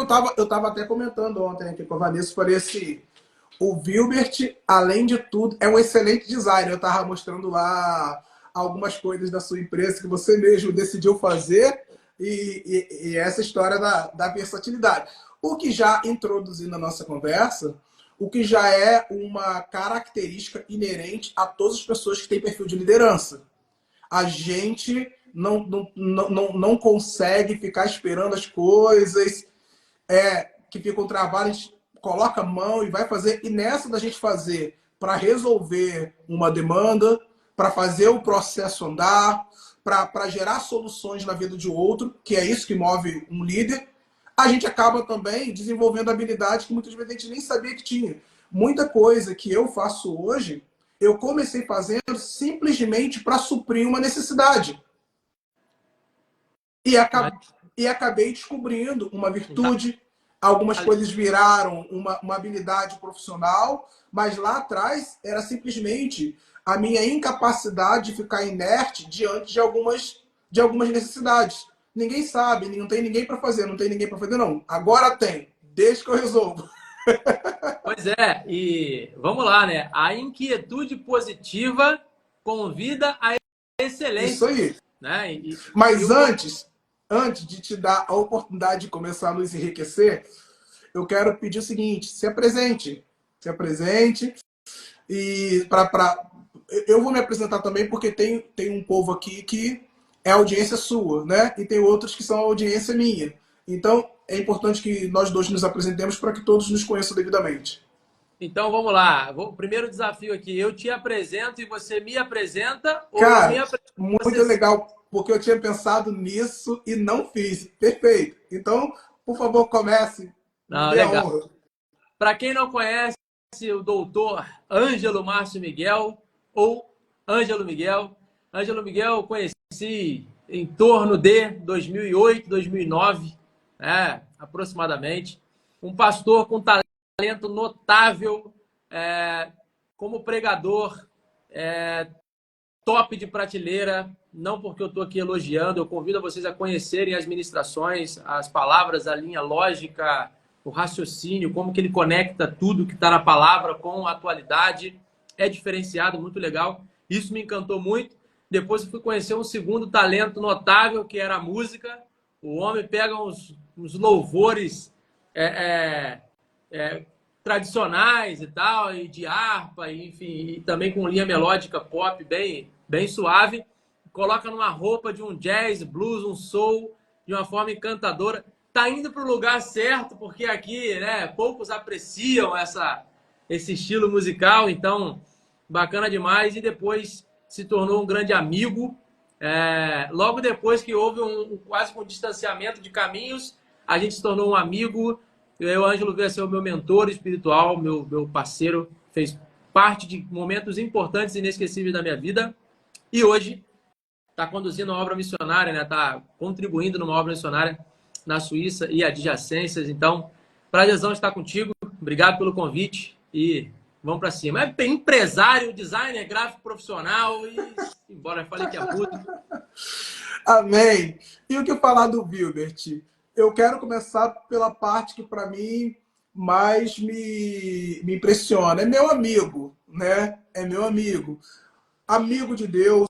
eu tava até comentando ontem aqui com a Vanessa, falei assim, o Vilbert, além de tudo, é um excelente designer. Eu estava mostrando lá algumas coisas da sua empresa que você mesmo decidiu fazer e essa história da versatilidade. O que já introduzindo a nossa conversa, o que já é uma característica inerente a todas as pessoas que têm perfil de liderança. A gente não consegue ficar esperando as coisas, que ficam travadas, a gente coloca a mão e vai fazer. E nessa da gente fazer para resolver uma demanda, para fazer o processo andar, para gerar soluções na vida de outro, que é isso que move um líder, a gente acaba também desenvolvendo habilidades que muitas vezes a gente nem sabia que tinha. Muita coisa que eu faço hoje, eu comecei fazendo simplesmente para suprir uma necessidade. E, Mas, e acabei descobrindo uma virtude, algumas coisas viraram uma habilidade profissional, mas lá atrás era simplesmente a minha incapacidade de ficar inerte diante de algumas necessidades. Ninguém sabe, não tem ninguém para fazer, não tem ninguém para fazer, não. Agora tem, deixa que eu resolvo. pois é, e vamos lá, né? A inquietude positiva convida à Isso excelência, aí. né? E Mas o meu... antes de te dar a oportunidade de começar a nos enriquecer, eu quero pedir o seguinte: se apresente. Se apresente. E eu vou me apresentar também porque tem um povo aqui que é audiência sua, né? E tem outros que são audiência minha. Então, é importante que nós dois nos apresentemos para que todos nos conheçam devidamente. Então vamos lá. O primeiro desafio aqui, eu te apresento e você me apresenta, ou eu me Cara, apresento e muito você se... legal, porque eu tinha pensado nisso e não fiz. Perfeito. Então, por favor, comece. Me Não, dê a legal. honra. Para quem não conhece o doutor Ângelo Márcio Miguel, ou Ângelo Miguel, Ângelo Miguel eu conheci em torno de 2008, 2009, aproximadamente. Um pastor com talento notável, como pregador, top de prateleira, não porque eu estou aqui elogiando, eu convido vocês a conhecerem as ministrações, as palavras, a linha lógica, o raciocínio, como que ele conecta tudo que está na palavra com a atualidade. É diferenciado, muito legal. Isso me encantou muito. Depois eu fui conhecer um segundo talento notável, que era a música. O homem pega uns louvores tradicionais e tal, e de harpa, e, enfim, e também com linha melódica pop bem suave, coloca numa roupa de um jazz, blues, um soul, de uma forma encantadora. Tá indo para o lugar certo, porque aqui, né, poucos apreciam esse estilo musical, então bacana demais. E depois se tornou um grande amigo. Logo depois que houve quase um distanciamento de caminhos, a gente se tornou um amigo. O Ângelo veio a ser o meu mentor espiritual, meu parceiro, fez parte de momentos importantes e inesquecíveis da minha vida. E hoje está conduzindo uma obra missionária, né? Está contribuindo numa obra missionária na Suíça e adjacências. Então, prazerzão estar contigo. Obrigado pelo convite e vamos para cima. É empresário, designer, gráfico profissional e embora eu falei que é tudo. Amém. E o que falar do Vilbert? Eu quero começar pela parte que, para mim, mais me impressiona. É meu amigo, né? É meu amigo. Amigo de Deus,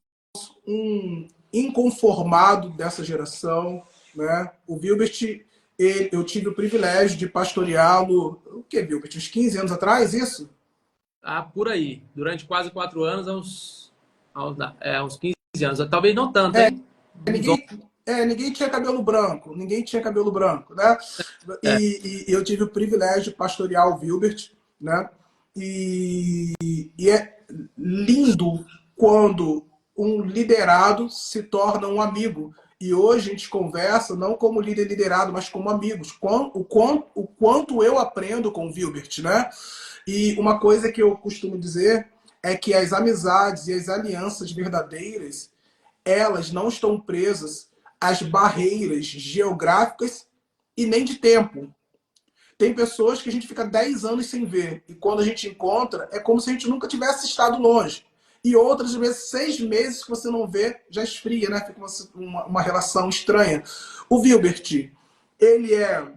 um inconformado dessa geração, né? O Vilbert, eu tive o privilégio de pastoreá-lo, o que, Vilbert? Uns 15 anos atrás, isso? Por aí. Durante quase 4 anos, uns 15 anos. Talvez não tanto, hein? Uns 11. Ninguém tinha cabelo branco, ninguém tinha cabelo branco, né? E eu tive o privilégio de pastorear o Vilbert, né? E é lindo quando um liderado se torna um amigo. E hoje a gente conversa não como líder liderado, mas como amigos. O quanto eu aprendo com o Vilbert, né? E uma coisa que eu costumo dizer é que as amizades e as alianças verdadeiras, elas não estão presas às barreiras geográficas e nem de tempo. Tem pessoas que a gente fica 10 anos sem ver, e quando a gente encontra, é como se a gente nunca tivesse estado longe. E outras, às vezes, 6 meses que você não vê, já esfria, né? Fica uma relação estranha. O Vilbert, ele é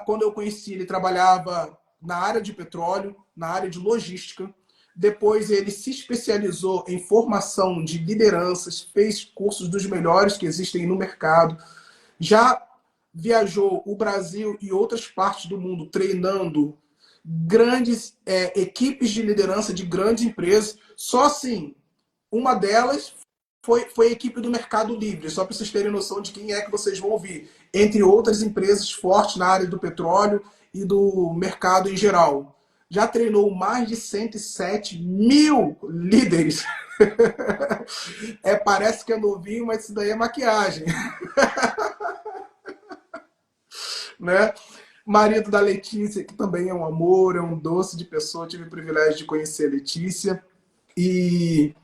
Quando eu conheci, ele trabalhava na área de petróleo, na área de logística. Depois ele se especializou em formação de lideranças, fez cursos dos melhores que existem no mercado. Já viajou o Brasil e outras partes do mundo treinando grandes equipes de liderança de grandes empresas. Só assim, uma delas foi a equipe do Mercado Livre, só para vocês terem noção de quem é que vocês vão ouvir, entre outras empresas fortes na área do petróleo e do mercado em geral. Já treinou mais de 107 mil líderes. Parece que é novinho, mas isso daí é maquiagem. Né? Marido da Letícia, que também é um amor, é um doce de pessoa. Tive o privilégio de conhecer a Letícia. E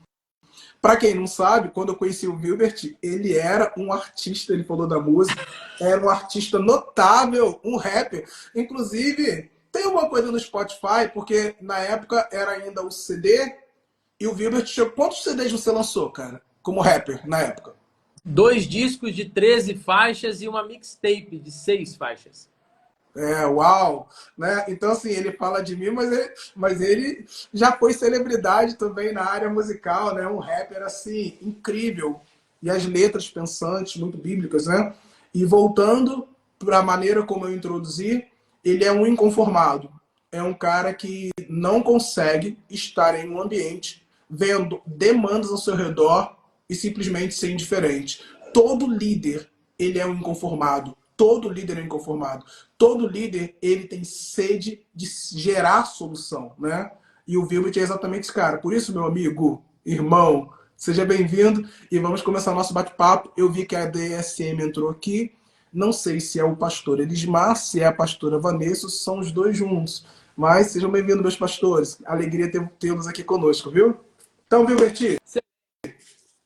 para quem não sabe, quando eu conheci o Vilbert, ele era um artista, ele falou da música, era um artista notável, um rapper. Inclusive, tem uma coisa no Spotify, porque na época era ainda o CD, e o Vilbert, quantos CDs você lançou, cara, como rapper, na época? 2 discos de 13 faixas e uma mixtape de 6 faixas. Uau! Né? Então, assim, ele fala de mim, mas ele já foi celebridade também na área musical, né? Um rapper, assim, incrível. E as letras pensantes, muito bíblicas, né? E voltando para a maneira como eu introduzi, ele é um inconformado. É um cara que não consegue estar em um ambiente vendo demandas ao seu redor e simplesmente ser indiferente. Todo líder, ele é um inconformado. Todo líder é inconformado. Todo líder, ele tem sede de gerar solução, né? E o Vilbert é exatamente esse cara. Por isso, meu amigo, irmão, seja bem-vindo e vamos começar nosso bate-papo. Eu vi que a DSM entrou aqui. Não sei se é o pastor Elismar, se é a pastora Vanessa, se são os dois juntos. Mas sejam bem-vindos, meus pastores. Alegria tê-los aqui conosco, viu? Então, Vilbert,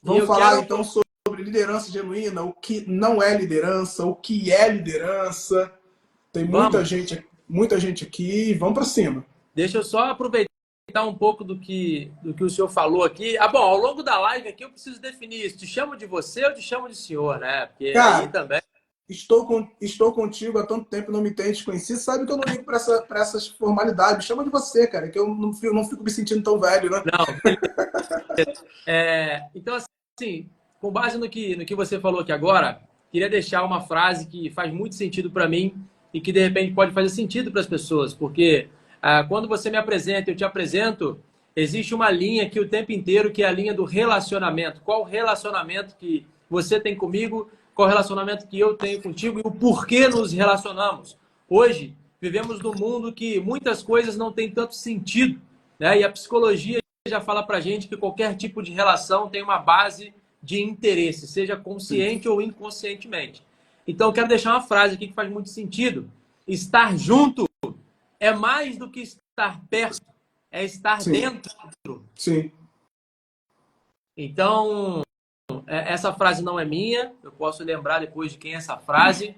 vamos falar então sobre liderança genuína, o que não é liderança, o que é liderança. Tem muita gente aqui. Vamos para cima. Deixa eu só aproveitar um pouco do que o senhor falou aqui. Bom, ao longo da live aqui eu preciso definir isso. Te chamo de você ou te chamo de senhor, né? Porque Cara, aí também... Estou contigo há tanto tempo, não me tem desconhecido. Sabe que eu não ligo para essas formalidades. Me chama de você, cara, que eu não fico me sentindo tão velho, né? Não, então, assim, com base no que você falou aqui agora, queria deixar uma frase que faz muito sentido para mim e que, de repente, pode fazer sentido para as pessoas. Porque quando você me apresenta, eu te apresento, existe uma linha aqui o tempo inteiro, que é a linha do relacionamento. Qual relacionamento que você tem comigo, qual relacionamento que eu tenho contigo e o porquê nos relacionamos. Hoje, vivemos num mundo que muitas coisas não têm tanto sentido, né? E a psicologia já fala pra gente que qualquer tipo de relação tem uma base de interesse, seja consciente ou inconscientemente. Então, eu quero deixar uma frase aqui que faz muito sentido. Estar junto é mais do que estar perto, é estar Sim. dentro. Sim. Então, essa frase não é minha, eu posso lembrar depois de quem é essa frase,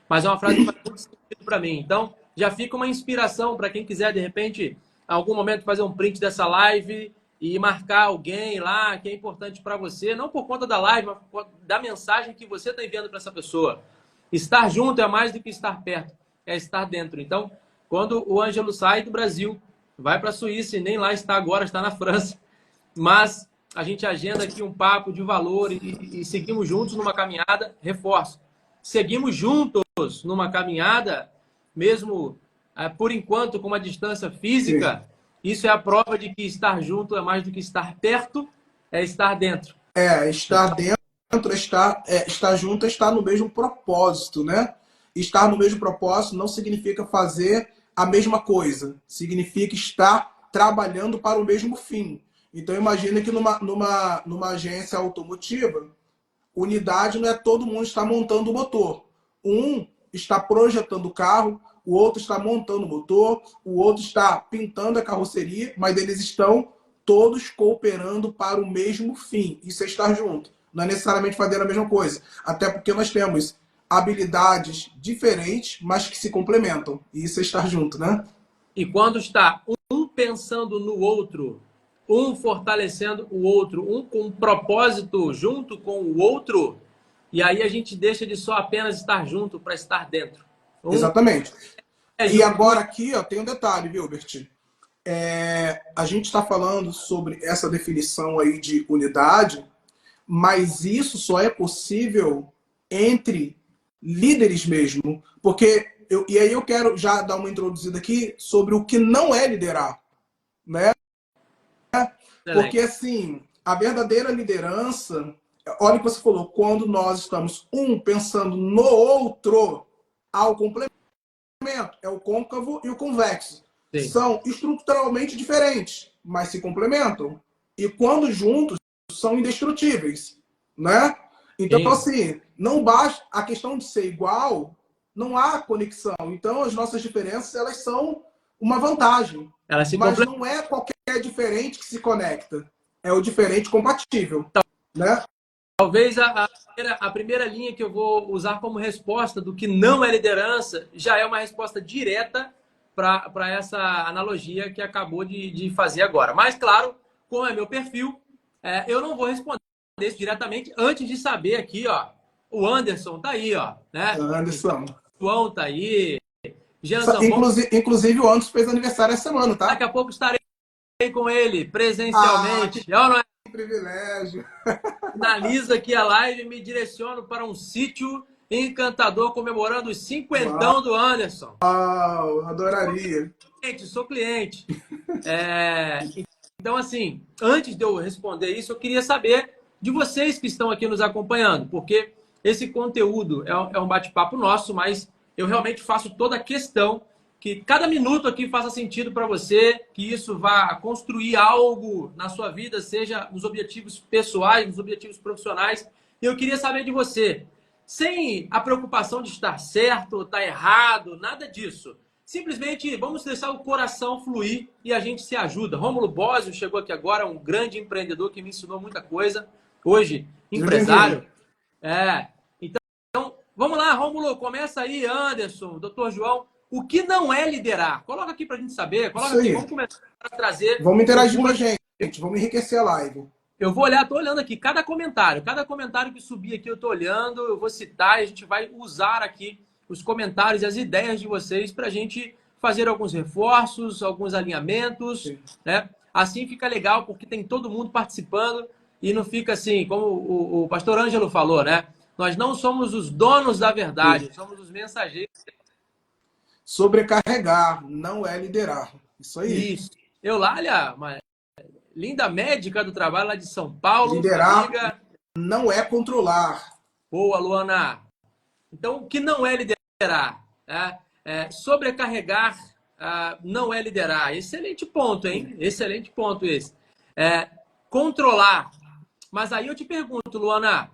mas é uma frase que faz muito sentido para mim. Então, já fica uma inspiração para quem quiser, de repente, em algum momento, fazer um print dessa live e marcar alguém lá que é importante para você, não por conta da live, mas da mensagem que você está enviando para essa pessoa. Estar junto é mais do que estar perto, é estar dentro. Então, quando o Ângelo sai do Brasil, vai para a Suíça e nem lá está agora, está na França, mas a gente agenda aqui um papo de valor e seguimos juntos numa caminhada, reforço. Seguimos juntos numa caminhada, mesmo por enquanto com uma distância física. Sim. Isso é a prova de que estar junto é mais do que estar perto, é estar dentro. Estar dentro, estar junto, é estar no mesmo propósito, né? Estar no mesmo propósito não significa fazer a mesma coisa, significa estar trabalhando para o mesmo fim. Então imagina que numa agência automotiva, unidade não é todo mundo está montando o motor. Um está projetando o carro, o outro está montando o motor, o outro está pintando a carroceria, mas eles estão todos cooperando para o mesmo fim. Isso é estar junto. Não é necessariamente fazer a mesma coisa. Até porque nós temos habilidades diferentes, mas que se complementam. E isso é estar junto, né? E quando está um pensando no outro, um fortalecendo o outro, um com um propósito junto com o outro, e aí a gente deixa de só apenas estar junto para estar dentro. Um Exatamente. é E agora aqui, ó, tem um detalhe, viu, Bert? A gente está falando sobre essa definição aí de unidade, mas isso só é possível entre líderes mesmo. Porque, e aí eu quero já dar uma introduzida aqui sobre o que não é liderar, né? excelente. Porque, assim, a verdadeira liderança, olha o que você falou, quando nós estamos, pensando no outro, ao complemento, é o côncavo e o convexo. Sim, São estruturalmente diferentes, mas se complementam. E quando juntos, são indestrutíveis, né? Então, sim. assim, não basta a questão de ser igual, não há conexão. Então, as nossas diferenças, elas são uma vantagem, Ela se mas complementa. não é qualquer diferente que se conecta. É o diferente compatível, né? Talvez a primeira linha que eu vou usar como resposta do que não é liderança já é uma resposta direta para essa analogia que acabou de fazer agora. Mas, claro, como é meu perfil, eu não vou responder isso diretamente antes de saber aqui, ó. O Anderson tá aí, ó, né? Então, Anderson. o João tá aí, Jean Zambon. Inclusive, o Anderson fez aniversário essa semana, Daqui tá? a pouco estarei com ele Ah, que presencialmente. Eu não privilégio. finalizo aqui a live e me direciono para um sítio encantador comemorando os cinquentão Uau, do Anderson. adoraria. Sou cliente. Então, assim, antes de eu responder isso, eu queria saber de vocês que estão aqui nos acompanhando, porque esse conteúdo é um bate-papo nosso, mas eu realmente faço toda a questão que cada minuto aqui faça sentido para você, que isso vá construir algo na sua vida, seja nos objetivos pessoais, nos objetivos profissionais. E eu queria saber de você, sem a preocupação de estar certo ou estar errado, nada disso. Simplesmente vamos deixar o coração fluir e a gente se ajuda. Rômulo Bósio chegou aqui agora, um grande empreendedor que me ensinou muita coisa. Hoje, Seja bem-vindo. empresário. Então, vamos lá, Rômulo, começa aí, Anderson, doutor João. O que não é liderar? Coloca aqui para a gente saber. Coloca Isso aqui, aí. vamos começar a trazer Vamos para o interagir com a público. gente. Vamos enriquecer a live. Eu vou olhar, estou olhando aqui cada comentário que subir aqui eu estou olhando, eu vou citar e a gente vai usar aqui os comentários e as ideias de vocês para a gente fazer alguns reforços, alguns alinhamentos, Sim. né? Assim fica legal porque tem todo mundo participando e não fica assim, como o pastor Ângelo falou, né? Nós não somos os donos da verdade, somos os mensageiros. Sobrecarregar não é liderar. Isso aí. Isso. Eulália, uma linda médica do trabalho lá de São Paulo, Liderar amiga. não é controlar. Boa, Luana. Então, o que não é liderar? Né? Sobrecarregar não é liderar. Excelente ponto, hein? Excelente ponto esse. Controlar. Mas aí eu te pergunto, Luana,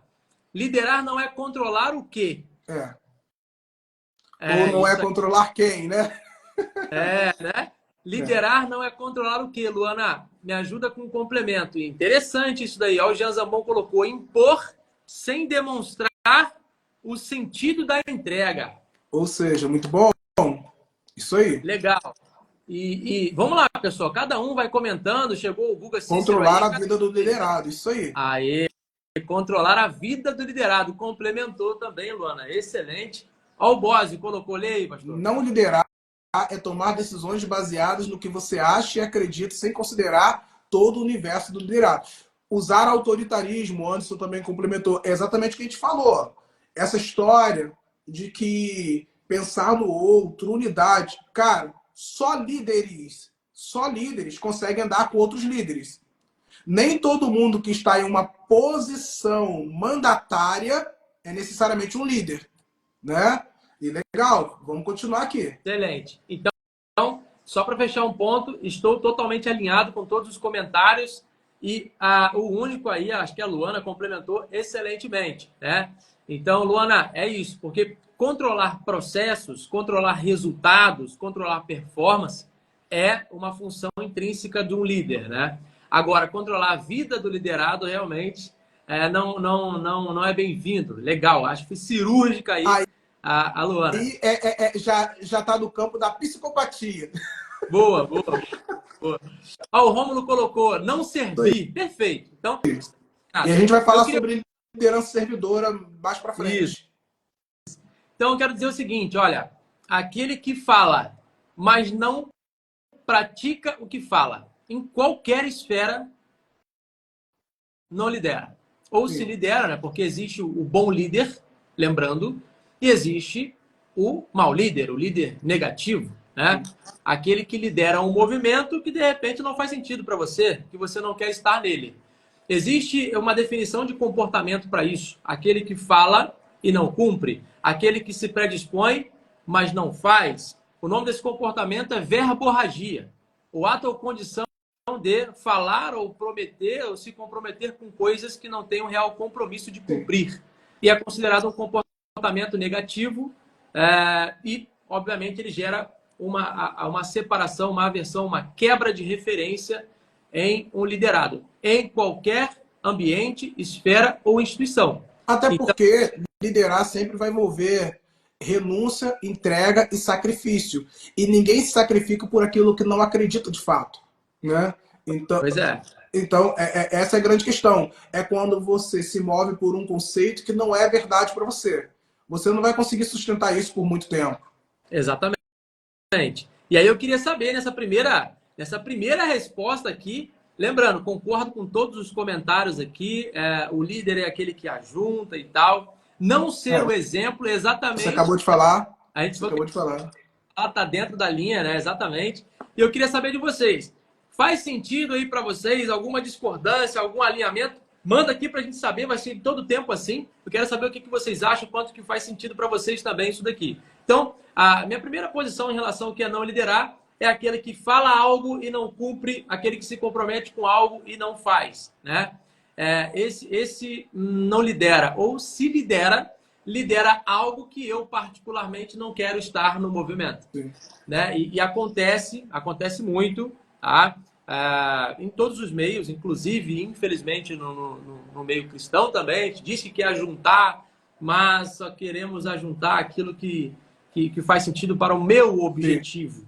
liderar não é controlar o quê? É. Ou não é Isso controlar quem, né? né? É. Liderar não é controlar o quê, Luana? Me ajuda com um complemento. Interessante isso daí. Ó, o Jean Zambon colocou impor sem demonstrar o sentido da entrega. Ou seja, muito bom. Isso aí. Legal. E vamos lá, pessoal. Cada um vai comentando. Chegou o Guga Cícero Controlar aí. a vida do liderado. Isso aí. Aê, controlar a vida do liderado. Complementou também, Luana. Excelente. Ó, o Bose colocou, lei aí, pastor. Não liderar é tomar decisões baseadas no que você acha e acredita, sem considerar todo o universo do liderado. Usar autoritarismo, o Anderson também complementou, é exatamente o que a gente falou. Essa história de que pensar no outro, unidade, cara, só líderes conseguem andar com outros líderes. Nem todo mundo que está em uma posição mandatária é necessariamente um líder, né? E legal, vamos continuar aqui. Excelente. Então, só para fechar um ponto, estou totalmente alinhado com todos os comentários e o único aí, acho que a Luana complementou excelentemente, né? Então, Luana, é isso, porque controlar processos, controlar resultados, controlar performance é uma função intrínseca de um líder, né? Agora, controlar a vida do liderado realmente não é bem-vindo. Legal, acho que foi cirúrgica aí a Luana. E já está no campo da psicopatia. Boa, boa, boa. O Rômulo colocou não servir. Perfeito. Então, E a gente vai falar queria... sobre liderança servidora mais para Isso. frente. Então, eu quero dizer o seguinte, olha, aquele que fala, mas não pratica o que fala. Em qualquer esfera, não lidera. Ou se Sim. lidera, né? Porque existe o bom líder, lembrando, e existe o mau líder, o líder negativo, né? Aquele que lidera um movimento que de repente não faz sentido para você, que você não quer estar nele. Existe uma definição de comportamento para isso. Aquele que fala e não cumpre, aquele que se predispõe, mas não faz. O nome desse comportamento é verborragia, o ato ou condição de falar ou prometer ou se comprometer com coisas que não têm um real compromisso de Sim. cumprir. E é considerado um comportamento negativo e, obviamente, ele gera uma separação, uma aversão, uma quebra de referência em um liderado, em qualquer ambiente, esfera ou instituição. Até Então, porque liderar sempre vai envolver renúncia, entrega e sacrifício. E ninguém se sacrifica por aquilo que não acredita de fato, né? Então, pois é, essa é a grande questão. É quando você se move por um conceito que não é verdade para você. Você não vai conseguir sustentar isso por muito tempo. exatamente. E aí eu queria saber nessa primeira resposta aqui, lembrando, concordo com todos os comentários aqui, o líder é aquele que ajunta e tal. Não ser É, o exemplo você exatamente. acabou de falar. A gente Você falou que acabou de falar. ela está dentro da linha, né? Exatamente. E eu queria saber de vocês. Faz sentido aí para vocês alguma discordância, algum alinhamento? Manda aqui para a gente saber, vai ser todo tempo assim. Eu quero saber o que vocês acham, quanto que faz sentido para vocês também isso daqui. Então, a minha primeira posição em relação ao que é não liderar é aquele que fala algo e não cumpre, aquele que se compromete com algo e não faz, né? Esse não lidera, ou se lidera, lidera algo que eu particularmente não quero estar no movimento, Sim. né? E acontece muito, tá? Em todos os meios, inclusive, infelizmente, no meio cristão também, a gente diz que quer ajuntar, mas só queremos ajuntar aquilo que faz sentido para o meu Sim. objetivo.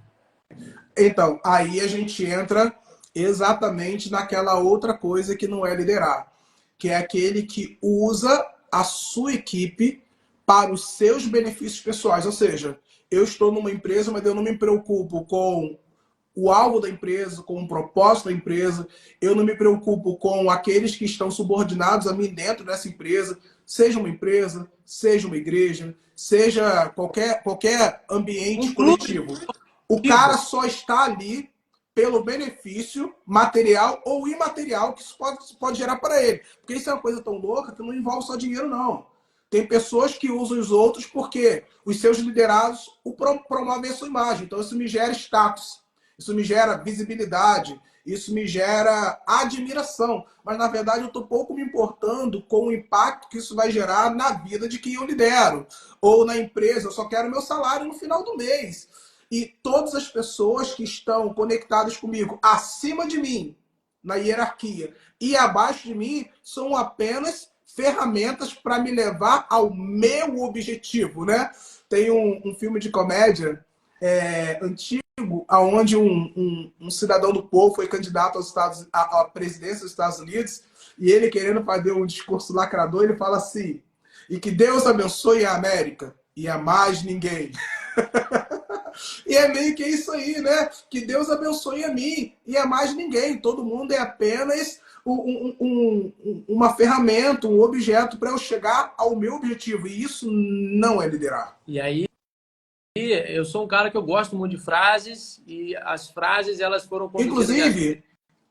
Então, aí a gente entra exatamente naquela outra coisa que não é liderar, que é aquele que usa a sua equipe para os seus benefícios pessoais. Ou seja, eu estou numa empresa, mas eu não me preocupo com o alvo da empresa, com o propósito da empresa, eu não me preocupo com aqueles que estão subordinados a mim dentro dessa empresa, seja uma empresa, seja uma igreja, seja qualquer ambiente Um clube coletivo. O esportivo. cara só está ali pelo benefício material ou imaterial que isso pode gerar para ele. Porque isso é uma coisa tão louca que não envolve só dinheiro, não. Tem pessoas que usam os outros porque os seus liderados promovem a sua imagem. Então isso me gera status, isso me gera visibilidade, isso me gera admiração. Mas na verdade eu estou pouco me importando com o impacto que isso vai gerar na vida de quem eu lidero. Ou na empresa, eu só quero meu salário no final do mês. E todas as pessoas que estão conectadas comigo acima de mim, na hierarquia, e abaixo de mim, são apenas ferramentas para me levar ao meu objetivo, né? Tem um filme de comédia antigo, onde um cidadão do povo foi candidato à presidência dos Estados Unidos, e ele, querendo fazer um discurso lacrador, ele fala assim: e que Deus abençoe a América e a mais ninguém. E é meio que isso aí, né? Que Deus abençoe a mim e a mais ninguém. Todo mundo é apenas uma ferramenta, um objeto para eu chegar ao meu objetivo. E isso não é liderar. E aí, eu sou um cara que eu gosto muito de frases e as frases elas foram conduzindo a minha vida. Inclusive,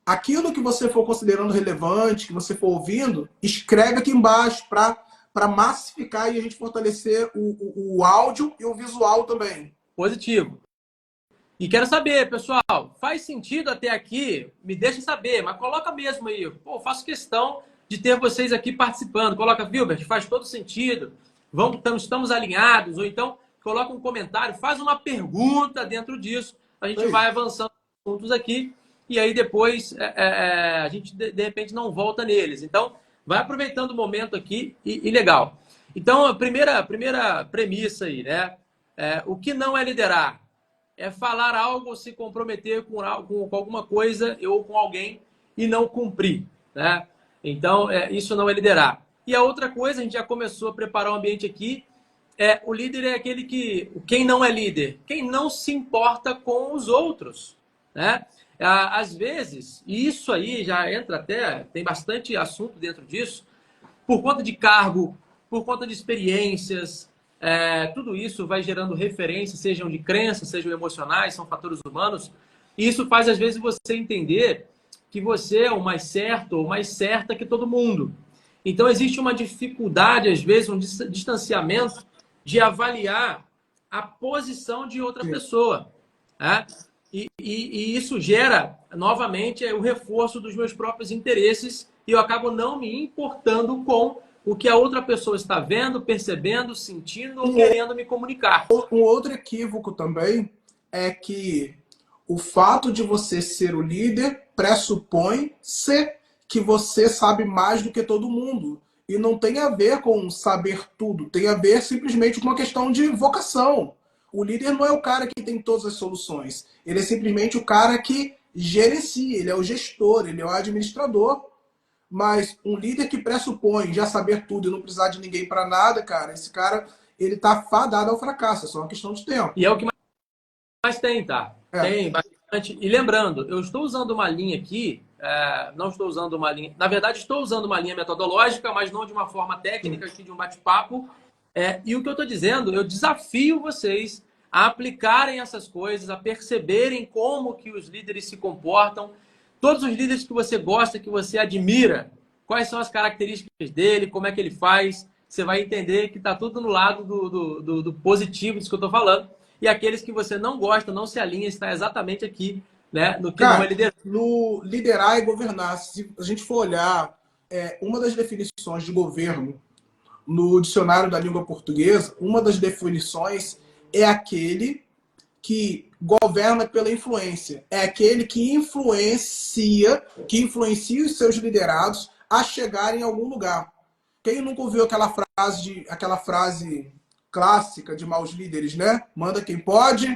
aquilo que você for considerando relevante, que você for ouvindo, escreve aqui embaixo para massificar e a gente fortalecer o áudio e o visual também. Positivo. E quero saber, pessoal, faz sentido até aqui? Me deixa saber, mas coloca mesmo aí. Pô, faço questão de ter vocês aqui participando. Coloca, Vilbert, faz todo sentido. Estamos alinhados. Ou então, coloca um comentário, faz uma pergunta dentro disso. A gente Aí. vai avançando juntos aqui. E aí depois a gente, de repente, não volta neles. Então, vai aproveitando o momento aqui e legal. Então, a primeira premissa aí, né? O que não é liderar? É falar algo ou se comprometer com alguma coisa ou com alguém e não cumprir, né? Então, isso não é liderar. E a outra coisa, a gente já começou a preparar o ambiente aqui, O líder é aquele que, quem não é líder, quem não se importa com os outros, né? Às vezes, e isso aí já entra até, tem bastante assunto dentro disso, por conta de cargo, por conta de experiências, tudo isso vai gerando referências, sejam de crenças, sejam emocionais, são fatores humanos, e isso faz às vezes você entender que você é o mais certo ou mais certa que todo mundo. Então existe uma dificuldade, às vezes, um distanciamento de avaliar a posição de outra Sim. pessoa, né? E isso gera, novamente, o reforço dos meus próprios interesses e eu acabo não me importando com o que a outra pessoa está vendo, percebendo, sentindo ou querendo me comunicar. Um outro equívoco também é que o fato de você ser o líder pressupõe ser que você sabe mais do que todo mundo. E não tem a ver com saber tudo, tem a ver simplesmente com uma questão de vocação. O líder não é o cara que tem todas as soluções. Ele é simplesmente o cara que gerencia, ele é o gestor, ele é o administrador. Mas um líder que pressupõe já saber tudo e não precisar de ninguém para nada, cara, esse cara, ele tá fadado ao fracasso, é só uma questão de tempo. E é o que mais tem, tá? É. Tem bastante. E lembrando, eu estou usando uma linha aqui, não estou usando uma linha. Na verdade, estou usando uma linha metodológica, mas não de uma forma técnica aqui de um bate-papo. E o que eu estou dizendo, eu desafio vocês a aplicarem essas coisas, a perceberem como que os líderes se comportam. Todos os líderes que você gosta, que você admira, quais são as características dele, como é que ele faz. Você vai entender que está tudo no lado do positivo disso que eu estou falando. E aqueles que você não gosta, não se alinha, está exatamente aqui, né, no que não é Cara, liderança. no liderar e governar, se a gente for olhar uma das definições de governo no dicionário da língua portuguesa, uma das definições é aquele que governa pela influência. É aquele que influencia os seus liderados a chegarem em algum lugar. Quem nunca ouviu aquela frase clássica de maus líderes, né? Manda quem pode,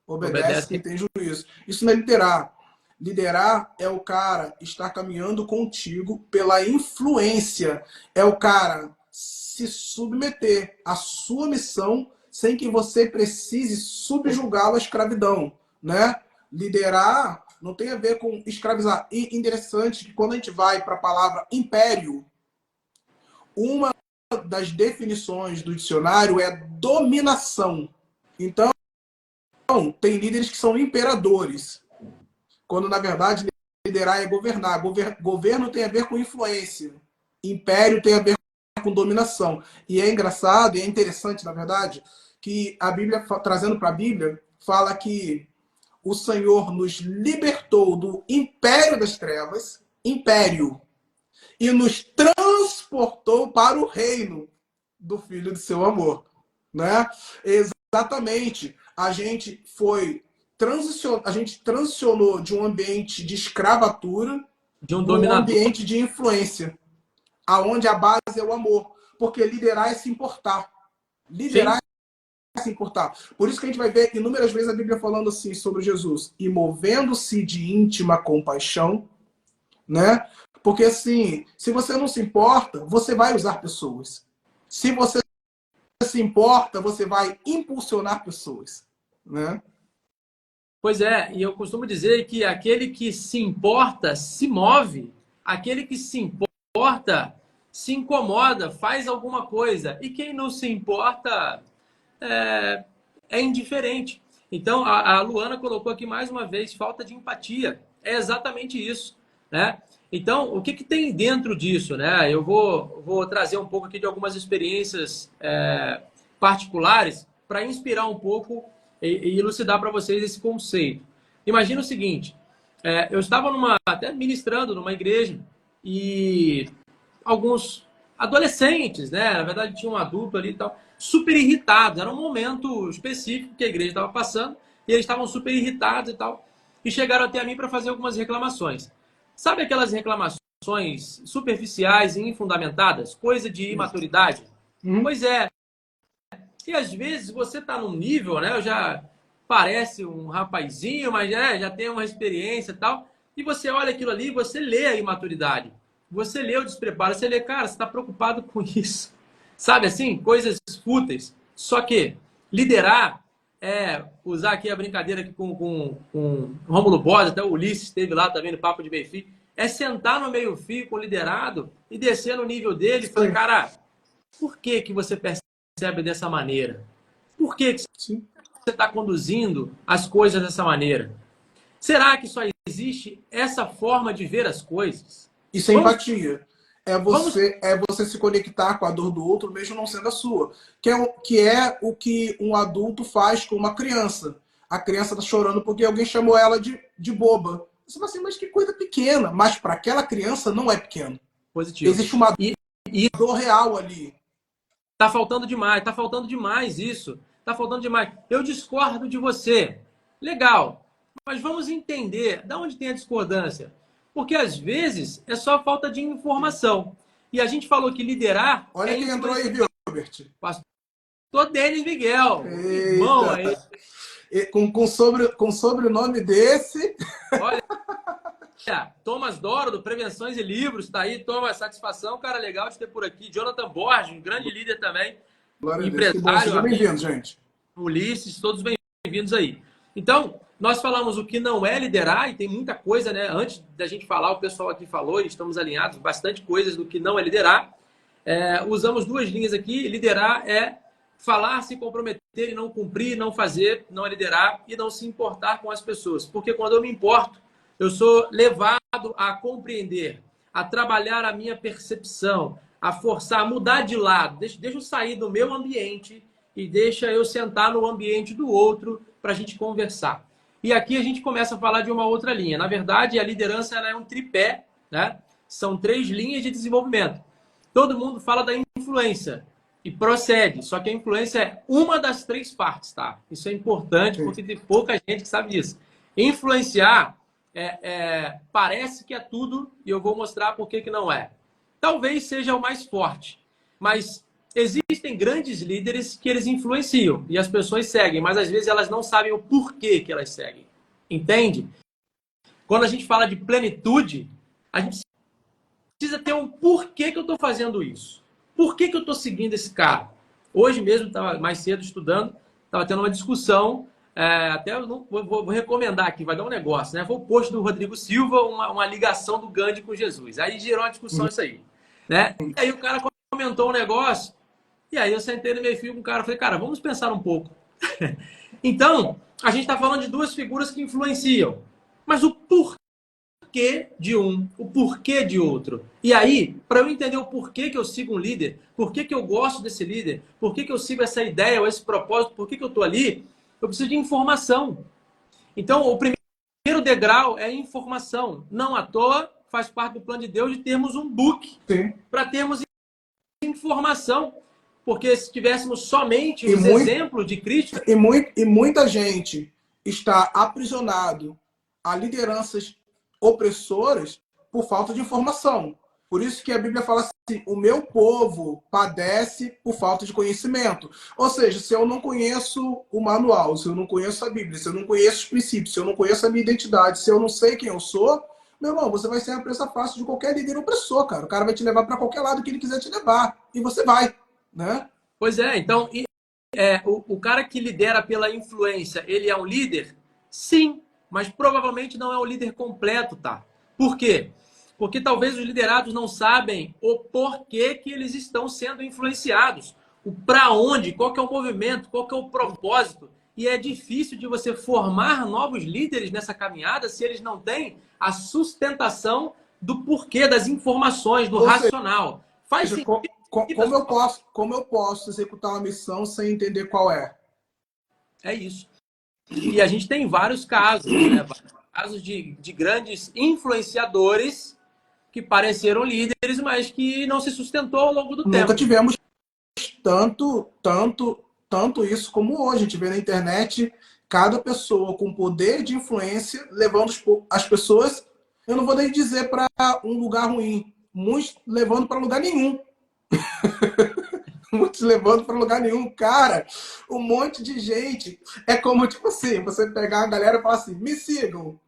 obedece quem Obedece. tem juízo. Isso não é liderar. Liderar é o cara estar caminhando contigo pela influência. É o cara se submeter à sua missão sem que você precise subjugá-lo à escravidão, né? Liderar não tem a ver com escravizar. E interessante que quando a gente vai para a palavra império, uma das definições do dicionário é dominação. Então, tem líderes que são imperadores, quando na verdade liderar é governar. Governo tem a ver com influência, império tem a ver com dominação. E é engraçado e é interessante, na verdade, que a Bíblia, trazendo para a Bíblia, fala que o Senhor nos libertou do império das trevas, império, e nos transportou para o reino do Filho do seu amor, né? Exatamente. A gente transicionou de um ambiente de escravatura De um para um dominador. ambiente de influência, aonde a base é o amor, porque liderar é se importar. Liderar Sim. é se importar. Por isso que a gente vai ver inúmeras vezes a Bíblia falando assim sobre Jesus, e movendo-se de íntima compaixão, né? Porque assim, se você não se importa, você vai usar pessoas. Se você se importa, você vai impulsionar pessoas, né? Pois é, e eu costumo dizer que aquele que se importa se move, aquele que se importa se incomoda, faz alguma coisa, e quem não se importa é, é indiferente. Então, a Luana colocou aqui mais uma vez falta de empatia. É exatamente isso, né? Então, o que, que tem dentro disso, né? Eu vou trazer um pouco aqui de algumas experiências particulares para inspirar um pouco e elucidar para vocês esse conceito. Imagina o seguinte, eu estava até ministrando numa igreja e alguns adolescentes, né? Na verdade, tinha um adulto ali e tal, super irritados. Era um momento específico que a igreja estava passando e eles estavam super irritados e tal. E chegaram até a mim para fazer algumas reclamações. Sabe aquelas reclamações superficiais e infundamentadas? Coisa de imaturidade? Uhum. Pois é. E às vezes você está num nível, né? Eu já parece um rapazinho, mas já tem uma experiência e tal. E você olha aquilo ali, você lê a imaturidade. Você lê o despreparo, você lê, cara, você está preocupado com isso. Sabe assim? Coisas fúteis. Só que liderar é usar aqui a brincadeira aqui com Rômulo Bosa, até o Ulisses esteve lá também no Papo de Meio-Fio, é sentar no meio-fio com o liderado e descer no nível dele e falar, cara, por que que você percebe dessa maneira? Por que que você está conduzindo as coisas dessa maneira? Será que só existe essa forma de ver as coisas? Isso é empatia. Vamos, É você se conectar com a dor do outro, mesmo não sendo a sua. Que é o que um adulto faz com uma criança. A criança tá chorando porque alguém chamou ela de boba. Você fala assim, mas que coisa pequena. Mas para aquela criança não é pequeno. positivo. Existe uma E dor real ali. tá faltando demais isso. Tá faltando demais. Eu discordo de você. Legal. Mas vamos entender de onde tem a discordância. Porque às vezes é só falta de informação. E a gente falou que liderar Olha quem entrou aí, Vilbert. Pastor Denis Miguel. Irmão Eita. aí. Com sobrenome desse. Olha, Thomas Doro, do Prevenções e Livros, tá aí. Toma satisfação, cara, legal de ter por aqui. Jonathan Borges, um grande líder também. Glória a Deus. Que bom. Empresário, Seja bem-vindo, gente. Ulisses, todos bem-vindos aí. Então, nós falamos o que não é liderar, e tem muita coisa, né? Antes da gente falar, o pessoal aqui falou, e estamos alinhados, bastante coisas do que não é liderar. Usamos duas linhas aqui. Liderar é falar, se comprometer e não cumprir, não fazer, não é liderar, e não se importar com as pessoas. Porque quando eu me importo, eu sou levado a compreender, a trabalhar a minha percepção, a forçar, a mudar de lado. Deixa eu sair do meu ambiente e deixa eu sentar no ambiente do outro para a gente conversar. E aqui a gente começa a falar de uma outra linha. Na verdade, a liderança ela é um tripé, né? São 3 linhas de desenvolvimento. Todo mundo fala da influência e procede, só que a influência é uma das 3 partes, tá? Isso é importante porque tem pouca gente que sabe disso. Influenciar parece que é tudo e eu vou mostrar por que não é. Talvez seja o mais forte, mas existem grandes líderes que eles influenciam e as pessoas seguem, mas às vezes elas não sabem o porquê que elas seguem. Entende? Quando a gente fala de plenitude, a gente precisa ter um porquê que eu estou fazendo isso. Por que eu estou seguindo esse cara? Hoje mesmo, estava mais cedo estudando, estava tendo uma discussão, até eu não, vou recomendar aqui, vai dar um negócio, né? Foi o post do Rodrigo Silva, uma ligação do Gandhi com Jesus. Aí gerou uma discussão isso aí. Né? E aí o cara comentou um negócio, e aí eu sentei no meio fio com o cara e falei, cara, vamos pensar um pouco. Então, a gente está falando de 2 figuras que influenciam, mas o porquê de um, o porquê de outro. E aí, para eu entender o porquê que eu sigo um líder, por que eu gosto desse líder, por que eu sigo essa ideia ou esse propósito, por que eu estou ali, eu preciso de informação. Então, o primeiro degrau é informação. Não à toa, faz parte do plano de Deus de termos um book para termos informação. Porque se tivéssemos somente os exemplos de Cristo... E muita gente está aprisionado a lideranças opressoras por falta de informação. Por isso que a Bíblia fala assim, o meu povo padece por falta de conhecimento. Ou seja, se eu não conheço o manual, se eu não conheço a Bíblia, se eu não conheço os princípios, se eu não conheço a minha identidade, se eu não sei quem eu sou, meu irmão, você vai ser a presa fácil de qualquer líder opressor, cara. O cara vai te levar para qualquer lado que ele quiser te levar. E você vai, né? Pois é, então, o cara que lidera pela influência, ele é um líder? Sim, mas provavelmente não é um líder completo, tá? Por quê? Porque talvez os liderados não sabem o porquê que eles estão sendo influenciados. O para onde, qual que é o movimento, qual que é o propósito. E é difícil de você formar novos líderes nessa caminhada se eles não têm a sustentação do porquê, das informações, do racional. Faz sentido. Como eu posso executar uma missão sem entender qual é? É isso. E a gente tem vários casos, né? Casos de grandes influenciadores que pareceram líderes, mas que não se sustentou ao longo do tempo. Nunca tivemos tanto isso como hoje. A gente vê na internet cada pessoa com poder de influência levando as pessoas, eu não vou nem dizer para um lugar ruim, muitos levando para lugar nenhum. Muitos levando para lugar nenhum. Cara, um monte de gente. É como, tipo assim, você pegar a galera e falar assim, me sigam.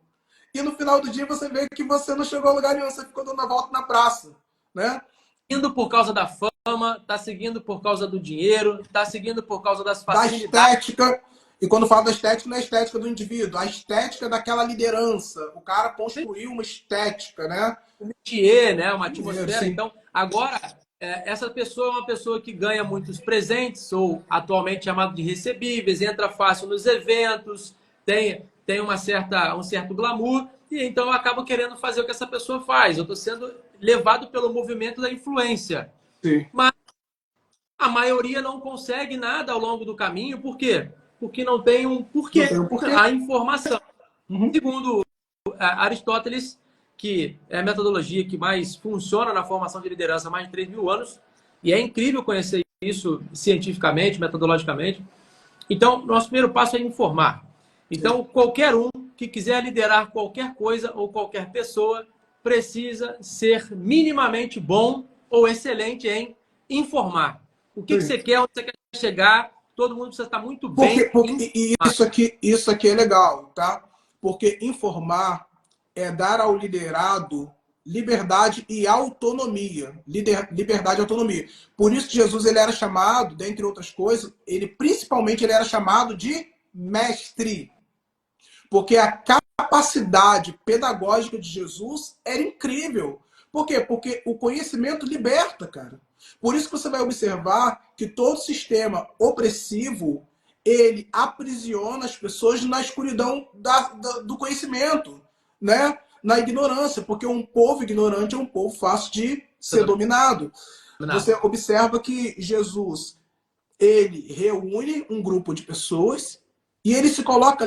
E no final do dia você vê que você não chegou a lugar nenhum, você ficou dando a volta na praça, né? seguindo por causa da fama, está seguindo por causa do dinheiro, está seguindo por causa das Da facilidades. estética. E quando eu falo da estética, não é a estética do indivíduo, a estética daquela liderança. O cara construiu uma estética, né? Um métier, né? Uma Dinheiro, atmosfera. sim. Então, agora, essa pessoa é uma pessoa que ganha muitos presentes, ou atualmente chamado de recebíveis, entra fácil nos eventos, tem um certo glamour, e então eu acabo querendo fazer o que essa pessoa faz. Eu estou sendo levado pelo movimento da influência. Sim. Mas a maioria não consegue nada ao longo do caminho, por quê? Porque não tem um Não tem porquê. um porquê. A informação. Uhum. Segundo Aristóteles, que é a metodologia que mais funciona na formação de liderança há mais de 3 mil anos, e é incrível conhecer isso cientificamente, metodologicamente. Então, nosso primeiro passo é informar. Sim. Então, qualquer um que quiser liderar qualquer coisa ou qualquer pessoa precisa ser minimamente bom ou excelente em informar. O que Sim. você quer, onde você quer chegar, todo mundo precisa estar muito bem Porque informado. e isso aqui é legal, tá? Porque informar é dar ao liderado liberdade e autonomia. Liberdade e autonomia. Por isso que Jesus ele era chamado, dentre outras coisas, ele era chamado de mestre. Porque a capacidade pedagógica de Jesus era incrível. Por quê? Porque o conhecimento liberta, cara. Por isso que você vai observar que todo sistema opressivo ele aprisiona as pessoas na escuridão do conhecimento, né? Na ignorância, porque um povo ignorante é um povo fácil de ser dominado. Você observa que Jesus ele reúne um grupo de pessoas e ele se coloca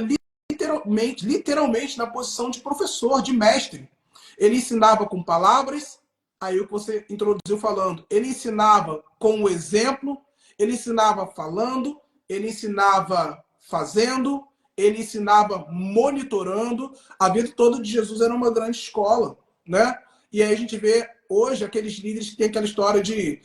literalmente na posição de professor, de mestre. Ele ensinava com palavras, aí o que você introduziu falando, ele ensinava com o exemplo, ele ensinava falando, ele ensinava fazendo, ele ensinava monitorando. A vida toda de Jesus era uma grande escola, né? E aí a gente vê hoje aqueles líderes que tem aquela história de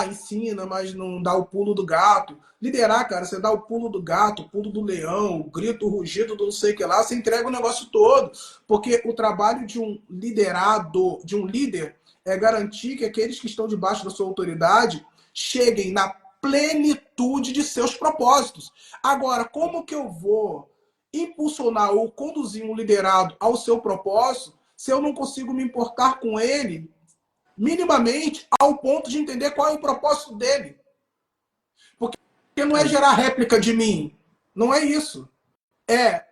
ensina, mas não dá o pulo do gato. Liderar, cara, você dá o pulo do gato, o pulo do leão, o grito, o rugido do não sei o que lá, você entrega o negócio todo. Porque o trabalho de um liderado, de um líder, é garantir que aqueles que estão debaixo da sua autoridade cheguem na plenitude de seus propósitos. Agora, como que eu vou impulsionar ou conduzir um liderado ao seu propósito se eu não consigo me importar com ele minimamente ao ponto de entender qual é o propósito dele? Porque não é gerar réplica de mim. Não é isso. É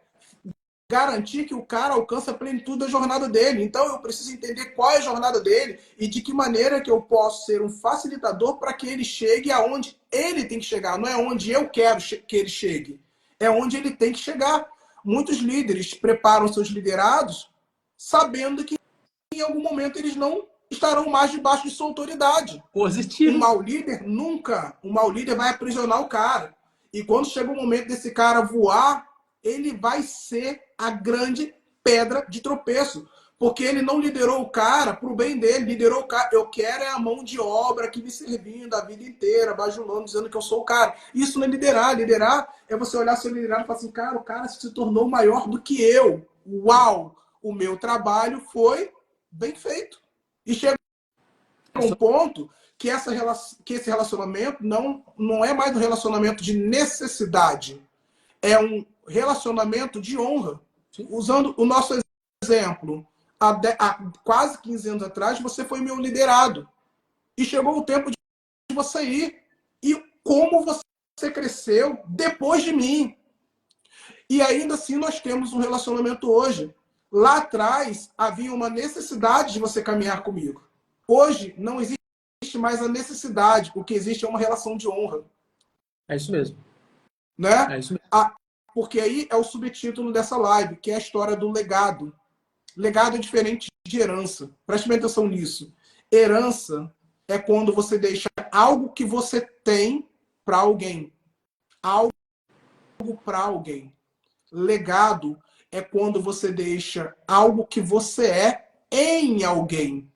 garantir que o cara alcança a plenitude da jornada dele. Então eu preciso entender qual é a jornada dele e de que maneira que eu posso ser um facilitador para que ele chegue aonde ele tem que chegar. Não é onde eu quero que ele chegue. É onde ele tem que chegar. Muitos líderes preparam seus liderados sabendo que em algum momento eles não estarão mais debaixo de sua autoridade. Um Positivo. mau líder nunca, um mau líder vai aprisionar o cara. E quando chega o momento desse cara voar, ele vai ser a grande pedra de tropeço. Porque ele não liderou o cara para o bem dele, liderou o cara. Eu quero é a mão de obra que me servindo a vida inteira, bajulando, dizendo que eu sou o cara. Isso não é liderar. Liderar é você olhar seu liderado e falar assim, cara, o cara se tornou maior do que eu. Uau! O meu trabalho foi bem feito. E chega um ponto que, que esse relacionamento não é mais um relacionamento de necessidade, é um relacionamento de honra. Usando o nosso exemplo, há quase 15 anos atrás, você foi meu liderado. E chegou o tempo de você ir. E como você cresceu depois de mim. E ainda assim nós temos um relacionamento hoje. Lá atrás havia uma necessidade de você caminhar comigo. Hoje não existe mais a necessidade. O que existe é uma relação de honra. É isso mesmo. Né? É isso mesmo. Porque aí é o subtítulo dessa live, que é a história do legado. Legado é diferente de herança. Preste bem atenção nisso. Herança é quando você deixa algo que você tem para alguém. Algo para alguém. Legado é quando você deixa algo que você é em alguém.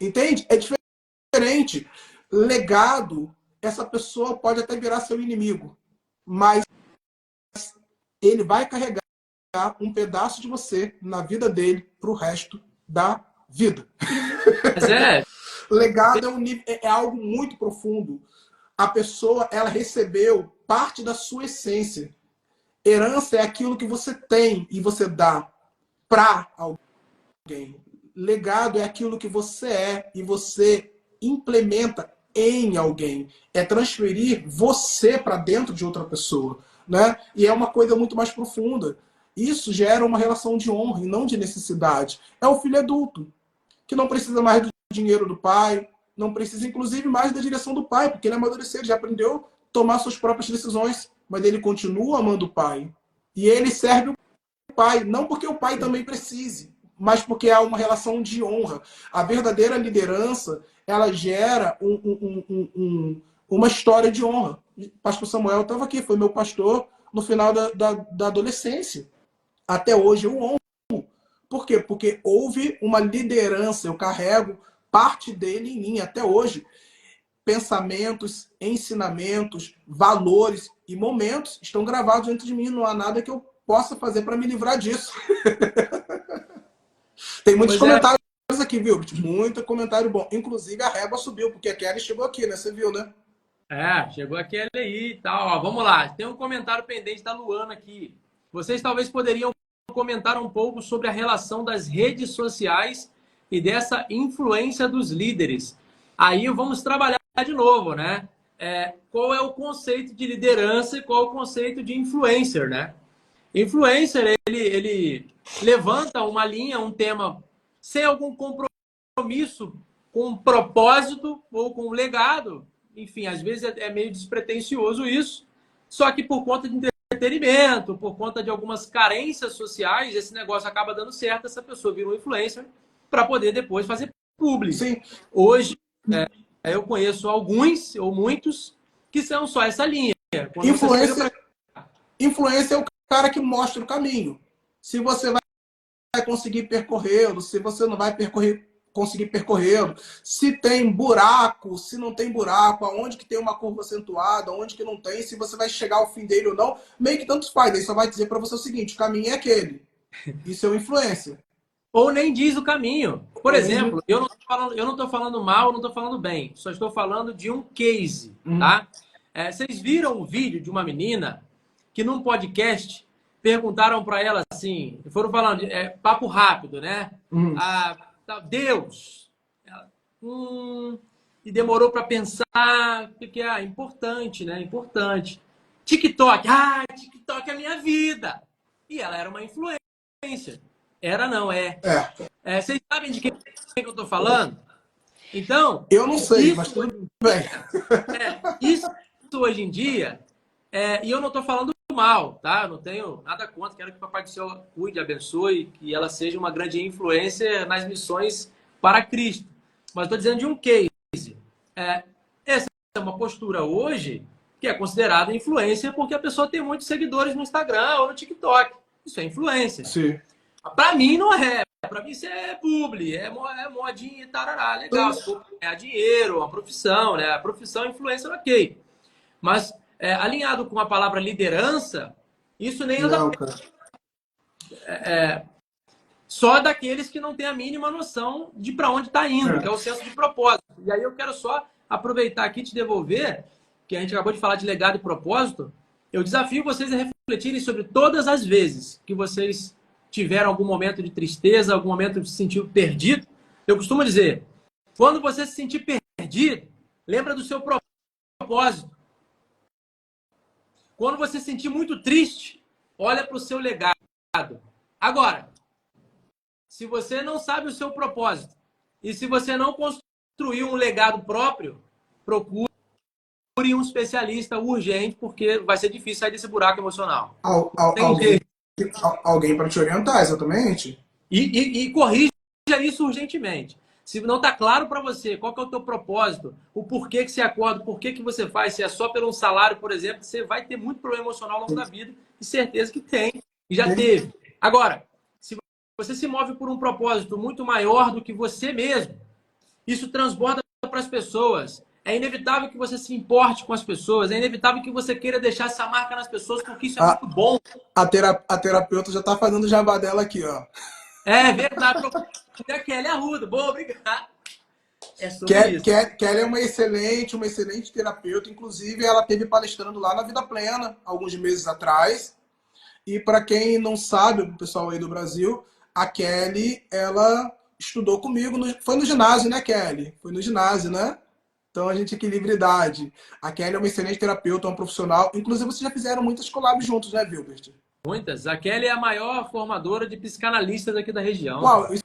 Entende? É diferente. Legado, essa pessoa pode até virar seu inimigo, mas ele vai carregar um pedaço de você na vida dele para o resto da Vida. Mas é. Legado é algo muito profundo. A pessoa, ela recebeu parte da sua essência. Herança é aquilo que você tem e você dá para alguém. Legado é aquilo que você é e você implementa em alguém. É transferir você para dentro de outra pessoa, né? E é uma coisa muito mais profunda. Isso gera uma relação de honra e não de necessidade. É o filho adulto, que não precisa mais do dinheiro do pai, não precisa inclusive mais da direção do pai, porque ele amadureceu, ele já aprendeu a tomar suas próprias decisões, mas ele continua amando o pai. E ele serve o pai, não porque o pai também precise, mas porque há uma relação de honra. A verdadeira liderança, ela gera uma história de honra. O pastor Samuel estava aqui, foi meu pastor no final da adolescência. Até hoje eu honro. Por quê? Porque houve uma liderança, eu carrego parte dele em mim até hoje. Pensamentos, ensinamentos, valores e momentos estão gravados dentro de mim. Não há nada que eu possa fazer para me livrar disso. Tem muitos Pois é. comentários aqui, viu? Muito comentário bom. Inclusive a régua subiu, porque a Kelly chegou aqui, né? Você viu, né? Chegou aquele aí e tal. Ó, vamos lá. Tem um comentário pendente da Luana aqui. Vocês talvez poderiam comentar um pouco sobre a relação das redes sociais e dessa influência dos líderes. Aí vamos trabalhar de novo, né? Qual é o conceito de liderança e qual é o conceito de influencer, né? Influencer, ele levanta uma linha, um tema sem algum compromisso com um propósito ou com um legado. Enfim, às vezes é meio despretensioso isso, só que por conta de entretenimento, por conta de algumas carências sociais, esse negócio acaba dando certo, essa pessoa vira um influencer para poder depois fazer publi. Sim. Hoje, eu conheço alguns ou muitos que são só essa linha. Influência é o cara que mostra o caminho. Se você vai conseguir percorrê-lo, se você não vai conseguir percorrê-lo, se tem buraco, se não tem buraco, aonde que tem uma curva acentuada, aonde que não tem, se você vai chegar ao fim dele ou não, meio que tantos faz. Ele só vai dizer para você o seguinte: o caminho é aquele. Isso é uma influência. Ou nem diz o caminho. Por exemplo, eu não estou falando mal, não estou falando bem. Só estou falando de um case, tá? Vocês viram um vídeo de uma menina que num podcast perguntaram para ela assim, foram falando, papo rápido, né? Deus. E demorou para pensar, porque é importante, né? Importante. TikTok. TikTok é a minha vida. E ela era uma influência. Era não, vocês sabem de quem que eu estou falando? Então... Eu não sei, mas tudo bem. Isso hoje em dia, e eu não estou falando mal, tá? Eu não tenho nada contra, quero que o Papai do Céu cuide, abençoe, que ela seja uma grande influência nas missões para Cristo. Mas estou dizendo de um case. Essa é uma postura hoje que é considerada influência porque a pessoa tem muitos seguidores no Instagram ou no TikTok. Isso é influência. Sim. Para mim não é. Para mim isso é publi, é modinha e tarará. Legal, se for ganhar dinheiro, uma profissão, né? A profissão influencer, ok. Mas alinhado com a palavra liderança, isso nem anda... só daqueles que não têm a mínima noção de para onde está indo, que é o senso de propósito. E aí eu quero só aproveitar aqui e te devolver, que a gente acabou de falar de legado e propósito. Eu desafio vocês a refletirem sobre todas as vezes que vocês tiveram algum momento de tristeza, algum momento de se sentir perdido. Eu costumo dizer, quando você se sentir perdido, lembra do seu propósito. Quando você se sentir muito triste, olha para o seu legado. Agora, se você não sabe o seu propósito e se você não construiu um legado próprio, procure um especialista urgente, porque vai ser difícil sair desse buraco emocional. Alguém para te orientar, exatamente. E corrija isso urgentemente. Se não está claro para você qual que é o teu propósito, o porquê que você acorda, o porquê que você faz, se é só pelo salário, por exemplo, você vai ter muito problema emocional ao longo da vida, e certeza que tem, e já teve. Agora, se você se move por um propósito muito maior do que você mesmo, isso transborda para as pessoas. É inevitável que você se importe com as pessoas, é inevitável que você queira deixar essa marca nas pessoas, porque isso é muito bom. A terapeuta já está fazendo o jabá dela aqui, ó. É verdade. E a Kelly Arruda. Boa, obrigado. É sobre isso. Kelly é uma excelente terapeuta. Inclusive, ela teve palestrando lá na Vida Plena, alguns meses atrás. E para quem não sabe, o pessoal aí do Brasil, a Kelly, ela estudou comigo, foi no ginásio, né, Kelly? Foi no ginásio, né? Então a gente equilibra idade. A Kelly é uma excelente terapeuta, uma profissional. Inclusive, vocês já fizeram muitas collabs juntos, né, Wilbert? Muitas. A Kelly é a maior formadora de psicanalistas aqui da região, Uau, cara. isso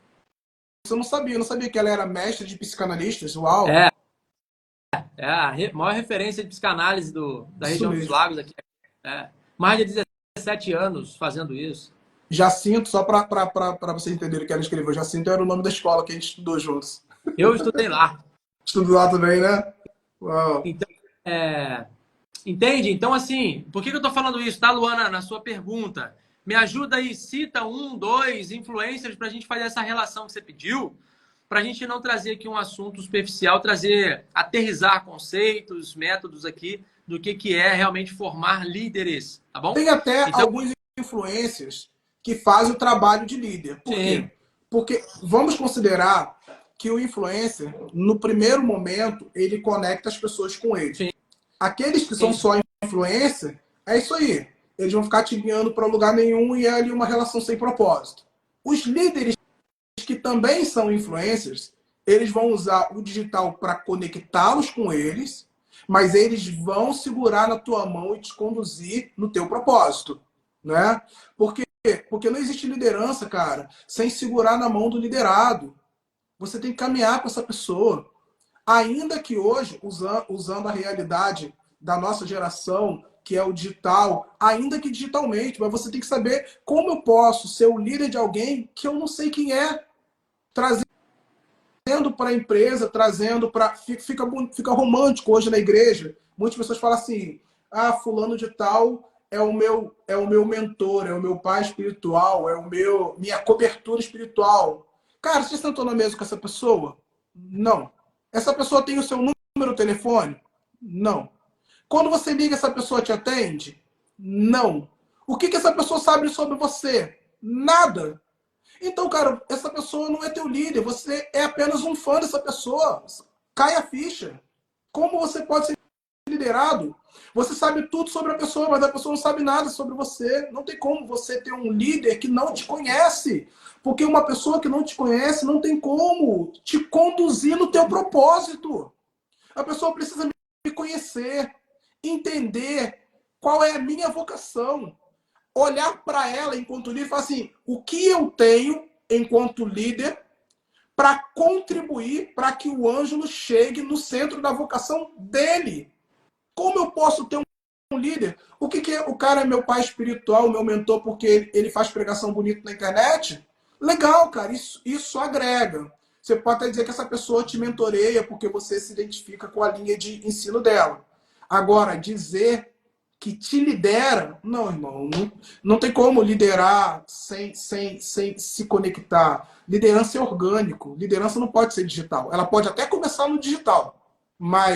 eu não sabia. Eu não sabia que ela era mestre de psicanalistas. Uau, É, é a maior referência de psicanálise da isso região dos mesmo. lagos aqui. É. Mais de 17 anos fazendo isso. Jacinto, só para vocês entenderem o que ela escreveu, Jacinto era o nome da escola que a gente estudou juntos. Eu estudei lá. Estudou lá também, né? Uau. Então, entende? Então, assim, por que eu estou falando isso, tá, Luana, na sua pergunta? Me ajuda aí, cita um, dois influencers para a gente fazer essa relação que você pediu, para a gente não trazer aqui um assunto superficial, aterrizar conceitos, métodos aqui do que é realmente formar líderes, tá bom? Tem até Então, alguns influencers que fazem o trabalho de líder. Por sim, quê? Porque vamos considerar que o influencer, no primeiro momento, ele conecta as pessoas com ele. sim, Aqueles que são sim, só influencer, é isso aí. Eles vão ficar te guiando para lugar nenhum e é ali uma relação sem propósito. Os líderes que também são influencers, eles vão usar o digital para conectá-los com eles, mas eles vão segurar na tua mão e te conduzir no teu propósito, né? Porque não existe liderança, cara, sem segurar na mão do liderado. Você tem que caminhar com essa pessoa. Ainda que hoje, usando a realidade da nossa geração, que é o digital, ainda que digitalmente, mas você tem que saber como eu posso ser o líder de alguém que eu não sei quem é, trazendo para a empresa, trazendo para. Fica romântico hoje na igreja. Muitas pessoas falam assim: ah, fulano de tal é o meu mentor, é o meu pai espiritual, minha cobertura espiritual. Cara, você sentou na mesa com essa pessoa? Não. Essa pessoa tem o seu número de telefone? Não. Quando você liga, essa pessoa te atende? Não. O que essa pessoa sabe sobre você? Nada. Então, cara, essa pessoa não é teu líder, você é apenas um fã dessa pessoa. Cai a ficha. Como você pode ser liderado? Você sabe tudo sobre a pessoa, mas a pessoa não sabe nada sobre você. Não tem como você ter um líder que não te conhece. Porque uma pessoa que não te conhece não tem como te conduzir no teu propósito. A pessoa precisa me conhecer, entender qual é a minha vocação, olhar para ela enquanto líder e falar assim: o que eu tenho enquanto líder para contribuir para que o Ângelo chegue no centro da vocação dele? Como eu posso ter um líder? O que é? O cara é meu pai espiritual, meu mentor, porque ele faz pregação bonita na internet? Legal, cara, isso agrega. Você pode até dizer que essa pessoa te mentoreia porque você se identifica com a linha de ensino dela. Agora, dizer que te lidera, não, irmão, não tem como liderar sem se conectar. Liderança é orgânico. Liderança não pode ser digital. Ela pode até começar no digital, mas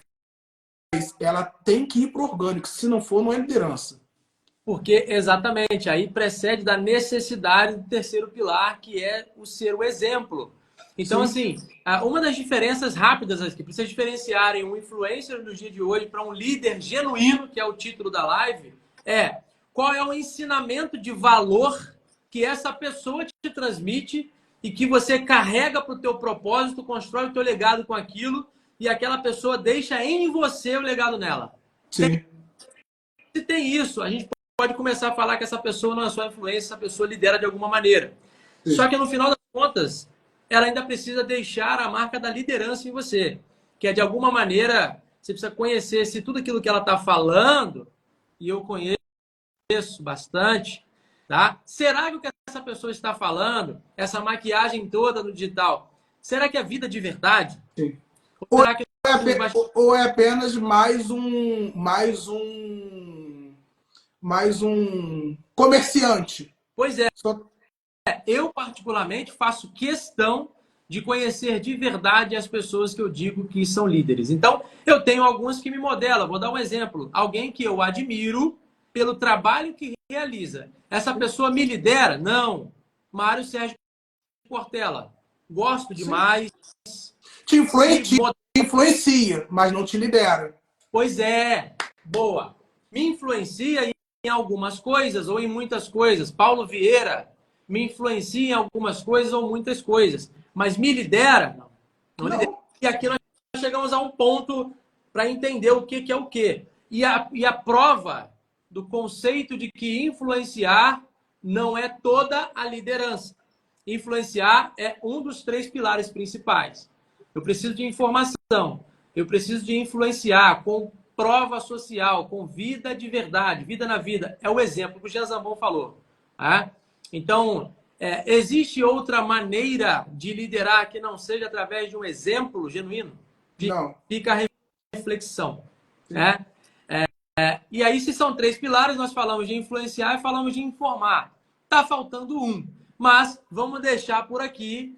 ela tem que ir para o orgânico. Se não for, não é liderança. porque exatamente aí precede da necessidade do terceiro pilar, que é o ser o exemplo. Então, Sim. assim, uma das diferenças rápidas aqui, para vocês diferenciarem um influencer no dia de hoje para um líder genuíno, que é o título da live, é qual é o ensinamento de valor que essa pessoa te transmite e que você carrega para o teu propósito, constrói o teu legado com aquilo e aquela pessoa deixa em você o legado nela. Sim. Se tem isso, a gente pode começar a falar que essa pessoa não é só influência, essa pessoa lidera de alguma maneira. Só Sim. que no final das contas, ela ainda precisa deixar a marca da liderança em você. Que é de alguma maneira, você precisa conhecer se tudo aquilo que ela está falando, e eu conheço bastante, tá? Será que o que essa pessoa está falando, essa maquiagem toda no digital, será que é vida de verdade? Sim. Ou será que nos Ou é apenas mais um comerciante? Pois é, Só... eu particularmente faço questão de conhecer de verdade as pessoas que eu digo que são líderes. Então, eu tenho alguns que me modelam. Vou dar um exemplo. Alguém que eu admiro pelo trabalho que realiza. Essa pessoa me lidera? Não. Mário Sérgio Cortella. gosto Sim. demais. Te influencia, mas não te lidera. Pois é, boa. Me influencia em algumas coisas ou em muitas coisas. Paulo Vieira me influencia em algumas coisas ou muitas coisas. Mas me lidera? Não. Não lidera. Não. E aqui nós chegamos a um ponto para entender o que é o quê. E a prova do conceito de que influenciar não é toda a liderança. Influenciar é um dos 3 pilares principais. Eu preciso de informação. Eu preciso de influenciar com prova social, com vida de verdade, vida na vida. É o exemplo que o Jean Zambon falou. Tá? Então, existe outra maneira de liderar que não seja através de um exemplo genuíno? Não. Fica a reflexão. Né? E aí, se são 3 pilares, nós falamos de influenciar e falamos de informar. Está faltando um. Mas vamos deixar por aqui.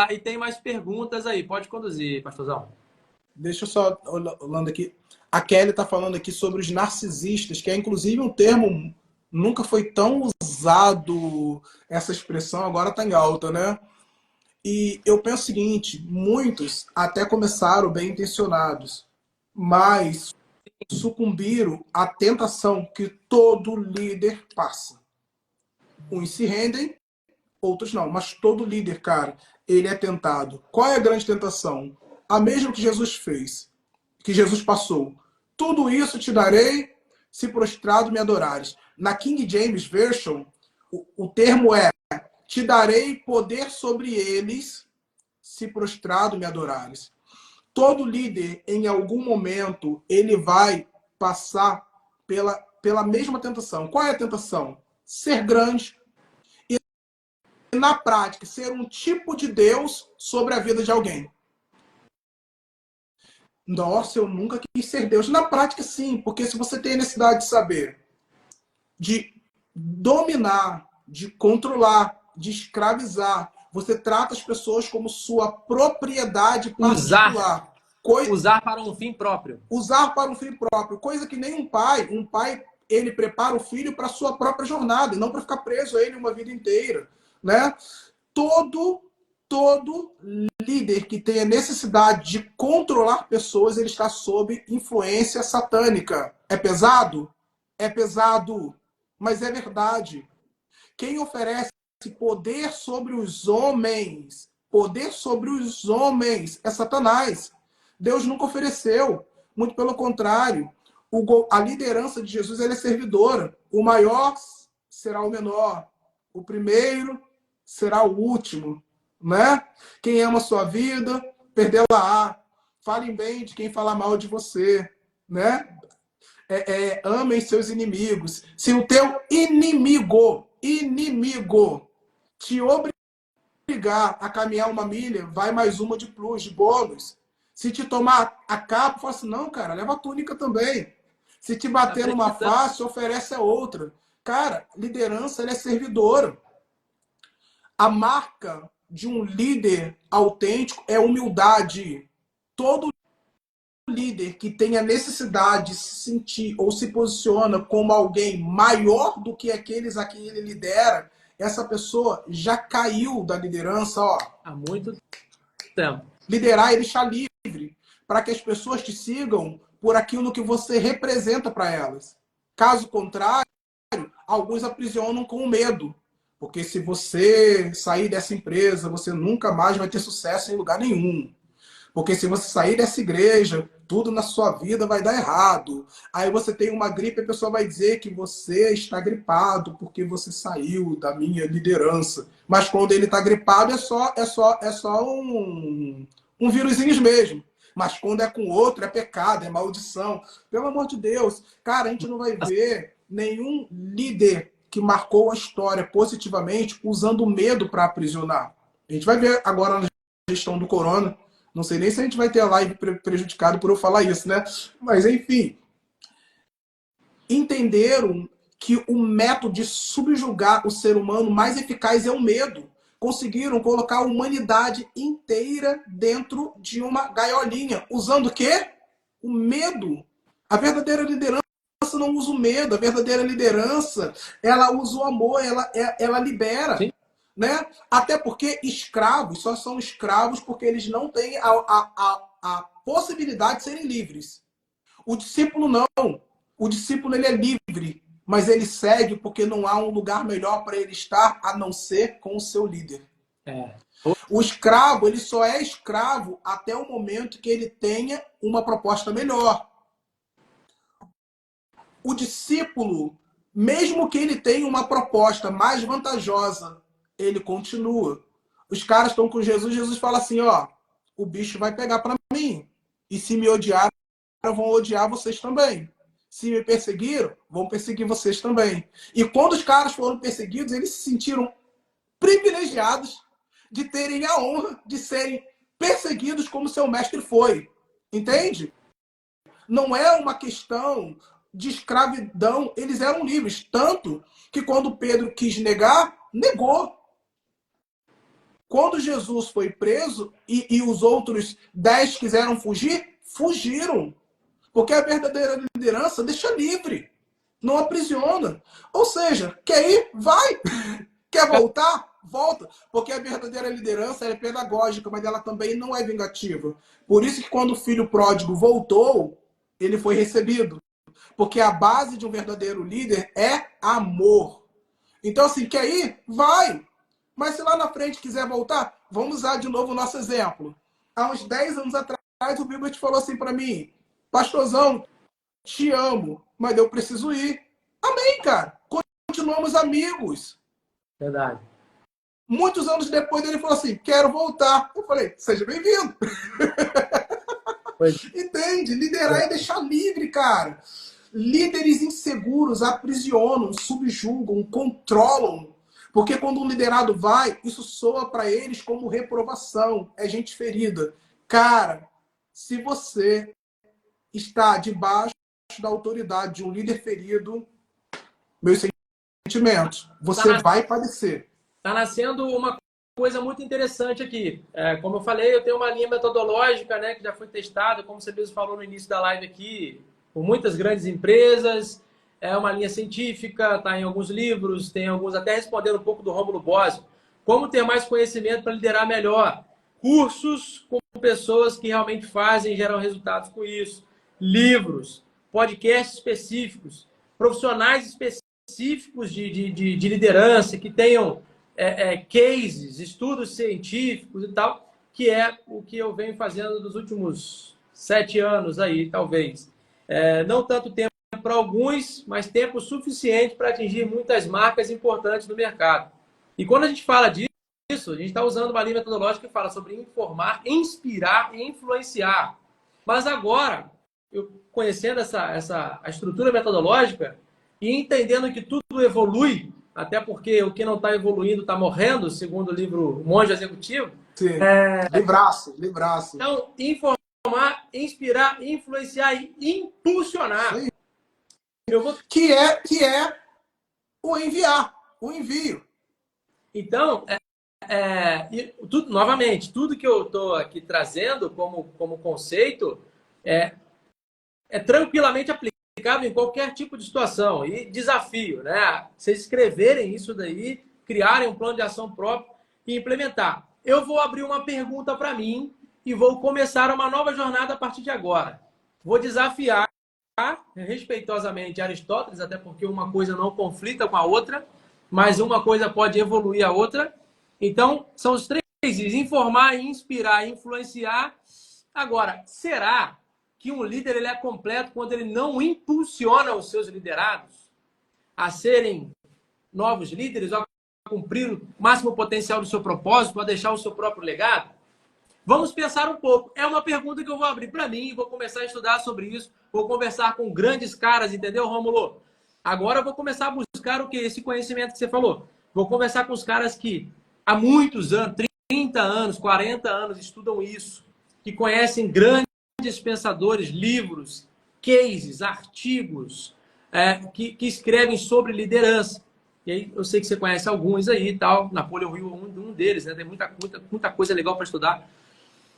E tem mais perguntas aí. Pode conduzir, pastorzão. Deixa eu só olhando aqui. A Kelly está falando aqui sobre os narcisistas, que é inclusive um termo nunca foi tão usado, essa expressão agora está em alta, né? E eu penso o seguinte, muitos até começaram bem intencionados, mas sucumbiram à tentação que todo líder passa. Uns se rendem, outros não, mas todo líder, cara, ele é tentado. Qual é a grande tentação? A mesma que Jesus fez, que Jesus passou. Tudo isso te darei se prostrado me adorares. Na King James Version, o termo é te darei poder sobre eles se prostrado me adorares. Todo líder, em algum momento, ele vai passar pela mesma tentação. Qual é a tentação? Ser grande, na prática, ser um tipo de Deus sobre a vida de alguém. Nossa, eu nunca quis ser Deus. Na prática, sim, porque se você tem a necessidade de saber, de dominar, de controlar, de escravizar, você trata as pessoas como sua propriedade particular. Usar para um fim próprio. Usar para um fim próprio. Coisa que nem um pai. Um pai, ele prepara o filho para a sua própria jornada, e não para ficar preso a ele uma vida inteira. Né? Todo líder que tenha necessidade de controlar pessoas, ele está sob influência satânica. É pesado? É pesado, mas é verdade. Quem oferece poder sobre os homens, é Satanás. Deus nunca ofereceu. Muito pelo contrário. A liderança de Jesus ela é servidora. O maior será o menor. O primeiro será o último, né? Quem ama a sua vida, perdê-la-á. Falem bem de quem fala mal de você, né? Amem seus inimigos. Se o teu inimigo te obrigar a caminhar uma milha, vai mais uma de plus, de bônus. Se te tomar a capa, fala assim, não, cara, leva a túnica também. Se te bater numa face, oferece a outra. Cara, liderança ela é servidora. A marca de um líder autêntico é humildade. Todo líder que tenha necessidade de se sentir ou se posiciona como alguém maior do que aqueles a quem ele lidera, essa pessoa já caiu da liderança, ó. Há muito tempo. Liderar e deixar livre para que as pessoas te sigam por aquilo que você representa para elas. Caso contrário, alguns aprisionam com medo. Porque se você sair dessa empresa, você nunca mais vai ter sucesso em lugar nenhum. Porque se você sair dessa igreja, tudo na sua vida vai dar errado. Aí você tem uma gripe e a pessoa vai dizer que você está gripado porque você saiu da minha liderança. Mas quando ele está gripado é só um vírusinho mesmo. Mas quando é com outro é pecado, é maldição. Pelo amor de Deus. Cara, a gente não vai ver nenhum líder que marcou a história positivamente usando medo para aprisionar. A gente vai ver agora na gestão do corona. Não sei nem se a gente vai ter a live prejudicado por eu falar isso, né? Mas, enfim. Entenderam que o método de subjugar o ser humano mais eficaz é o medo. Conseguiram colocar a humanidade inteira dentro de uma gaiolinha. Usando o quê? O medo. A verdadeira liderança não usa o medo. A verdadeira liderança, ela usa o amor, ela libera. Sim. né? Até porque escravos só são escravos porque eles não têm a possibilidade de serem livres. O discípulo não. O discípulo ele é livre, mas ele segue porque não há um lugar melhor para ele estar a não ser com o seu líder. É. O escravo ele só é escravo até o momento que ele tenha uma proposta melhor. O discípulo, mesmo que ele tenha uma proposta mais vantajosa, ele continua. Os caras estão com Jesus, Jesus fala assim, ó, o bicho vai pegar para mim. E se me odiaram, vão odiar vocês também. Se me perseguiram, vão perseguir vocês também. E quando os caras foram perseguidos, eles se sentiram privilegiados de terem a honra de serem perseguidos como seu mestre foi. Entende? Não é uma questão de escravidão. Eles eram livres. Tanto que quando Pedro quis negar, negou. Quando Jesus foi preso e os outros 10 quiseram fugir, fugiram. Porque a verdadeira liderança deixa livre, não aprisiona. Ou seja, quer ir? Vai. Quer voltar? Volta. Porque a verdadeira liderança é pedagógica, mas ela também não é vingativa. Por isso que quando o filho pródigo voltou, ele foi recebido. Porque a base de um verdadeiro líder é amor. Então, assim, quer ir? Vai. Mas se lá na frente quiser voltar, vamos usar de novo o nosso exemplo. Há uns 10 anos atrás, o Bilbert falou assim para mim, pastorzão, te amo, mas eu preciso ir. Amém, cara. Continuamos amigos. Verdade. Muitos anos depois ele falou assim, quero voltar. Eu falei, seja bem-vindo. Entende? Liderar é deixar livre, cara. Líderes inseguros aprisionam, subjugam, controlam. Porque quando um liderado vai, isso soa para eles como reprovação, é gente ferida. Cara, se você está debaixo da autoridade de um líder ferido, meus sentimentos, você vai padecer. Está nascendo uma coisa muito interessante aqui. Como eu falei, eu tenho uma linha metodológica, né, que já foi testada, como você mesmo falou no início da live aqui, por muitas grandes empresas. É uma linha científica, está em alguns livros, tem alguns até respondendo um pouco do Rômulo Bosio. Como ter mais conhecimento para liderar melhor? Cursos com pessoas que realmente fazem e geram resultados com isso. Livros, podcasts específicos, profissionais específicos de liderança que tenham cases, estudos científicos e tal, que é o que eu venho fazendo nos últimos 7 anos aí, talvez. Não tanto tempo para alguns, mas tempo suficiente para atingir muitas marcas importantes no mercado. E quando a gente fala disso, a gente está usando uma linha metodológica que fala sobre informar, inspirar e influenciar. Mas agora, eu conhecendo a estrutura metodológica e entendendo que tudo evolui, até porque o que não está evoluindo está morrendo, segundo o livro Monge Executivo. Sim, livraço, livraço. Então, informar, inspirar, influenciar e impulsionar. Que é o enviar, o envio. Então, novamente, tudo que eu estou aqui trazendo como conceito é tranquilamente aplicável em qualquer tipo de situação e desafio, né? Vocês escreverem isso daí, criarem um plano de ação próprio e implementar. Eu vou abrir uma pergunta para mim e vou começar uma nova jornada a partir de agora. Vou desafiar respeitosamente Aristóteles, até porque uma coisa não conflita com a outra, mas uma coisa pode evoluir a outra. Então, são os 3 Is: informar, inspirar, influenciar. Agora, será que um líder ele é completo quando ele não impulsiona os seus liderados a serem novos líderes, a cumprir o máximo potencial do seu propósito, a deixar o seu próprio legado? Vamos pensar um pouco. É uma pergunta que eu vou abrir para mim e vou começar a estudar sobre isso. Vou conversar com grandes caras, entendeu, Rômulo? Agora eu vou começar a buscar o que? Esse conhecimento que você falou. Vou conversar com os caras que há muitos anos, 30 anos, 40 anos, estudam isso, que conhecem grandes pensadores, livros, cases, artigos, que escrevem sobre liderança. E aí eu sei que você conhece alguns aí e tal. Napoleão Hill é um deles, né? Tem muita coisa legal para estudar.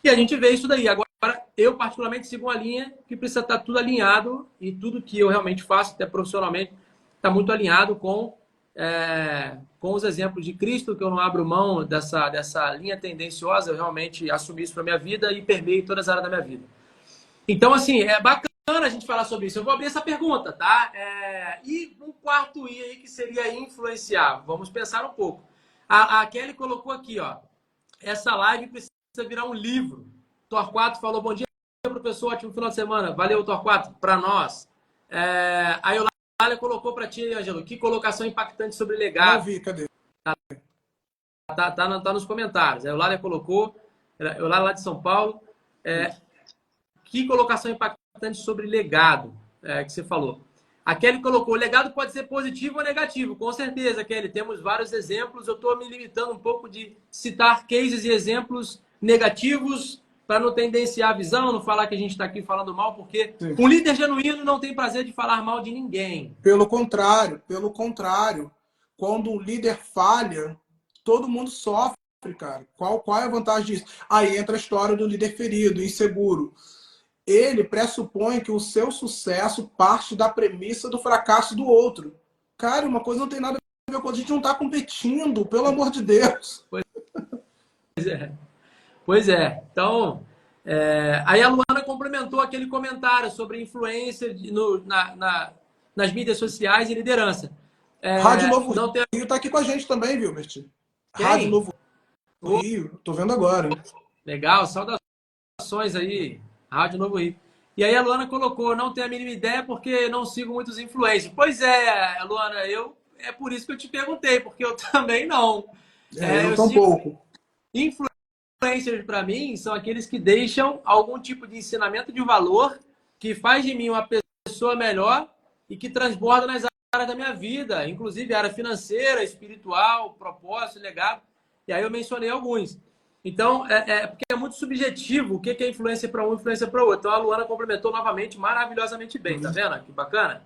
E a gente vê isso daí. Agora, eu particularmente sigo uma linha que precisa estar tudo alinhado e tudo que eu realmente faço, até profissionalmente, está muito alinhado com com os exemplos de Cristo, que eu não abro mão dessa linha tendenciosa, eu realmente assumi isso para minha vida e permeio todas as áreas da minha vida. Então, assim, é bacana a gente falar sobre isso. Eu vou abrir essa pergunta, tá? E um quarto I aí, que seria influenciar. Vamos pensar um pouco. A Kelly colocou aqui, ó. Essa live precisa virar um livro. Torquato falou, bom dia, professor, ótimo final de semana. Valeu, Torquato, para nós. A Eulália colocou para ti, Ângelo, que colocação impactante sobre legado. Não vi, cadê? Tá nos comentários. A Eulália colocou, Eulália lá de São Paulo. Que colocação impactante sobre legado que você falou. A Kelly colocou, o legado pode ser positivo ou negativo. Com certeza, Kelly, temos vários exemplos. Eu estou me limitando um pouco de citar cases e exemplos negativos para não tendenciar a visão, não falar que a gente está aqui falando mal, porque Sim. Um líder genuíno não tem prazer de falar mal de ninguém. Pelo contrário. Quando um líder falha, todo mundo sofre, cara. Qual é a vantagem disso? Aí entra a história do líder ferido, inseguro. Ele pressupõe que o seu sucesso parte da premissa do fracasso do outro. Cara, uma coisa não tem nada a ver com a gente, não está competindo, pelo amor de Deus. Pois é. Então, aí a Luana complementou aquele comentário sobre influência nas mídias sociais e liderança. Rádio Novo não tem... Rio está aqui com a gente também, viu, Berti? Quem? Rádio Novo Rio, tô vendo agora. Hein? Legal, saudações aí. Rádio Novo Rio. E aí a Luana colocou, não tenho a mínima ideia porque não sigo muitos influencers. Pois é, Luana, é por isso que eu te perguntei, porque eu também não. Eu tampouco. Influencers, para mim, são aqueles que deixam algum tipo de ensinamento de valor que faz de mim uma pessoa melhor e que transborda nas áreas da minha vida, inclusive área financeira, espiritual, propósito, legado. E aí eu mencionei alguns. Então, porque é muito subjetivo o que é influência para um e influência para o outro. Então, a Luana complementou novamente maravilhosamente bem, tá vendo? Que bacana.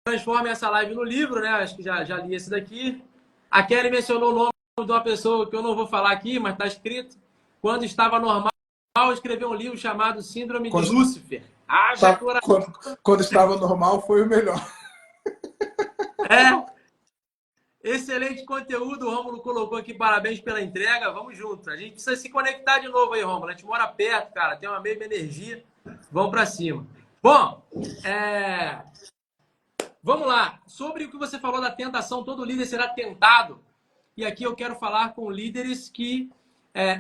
Transforme essa live no livro, né? Acho que já li esse daqui. A Kelly mencionou o nome de uma pessoa que eu não vou falar aqui, mas está escrito. Quando estava normal, escreveu um livro chamado Síndrome de Lúcifer. Quando estava normal, foi o melhor. Excelente conteúdo, o Rômulo colocou aqui, parabéns pela entrega, vamos junto. A gente precisa se conectar de novo aí, Rômulo. A gente mora perto, cara, tem uma mesma energia. Vamos para cima. Bom, vamos lá. Sobre o que você falou da tentação, todo líder será tentado. E aqui eu quero falar com líderes que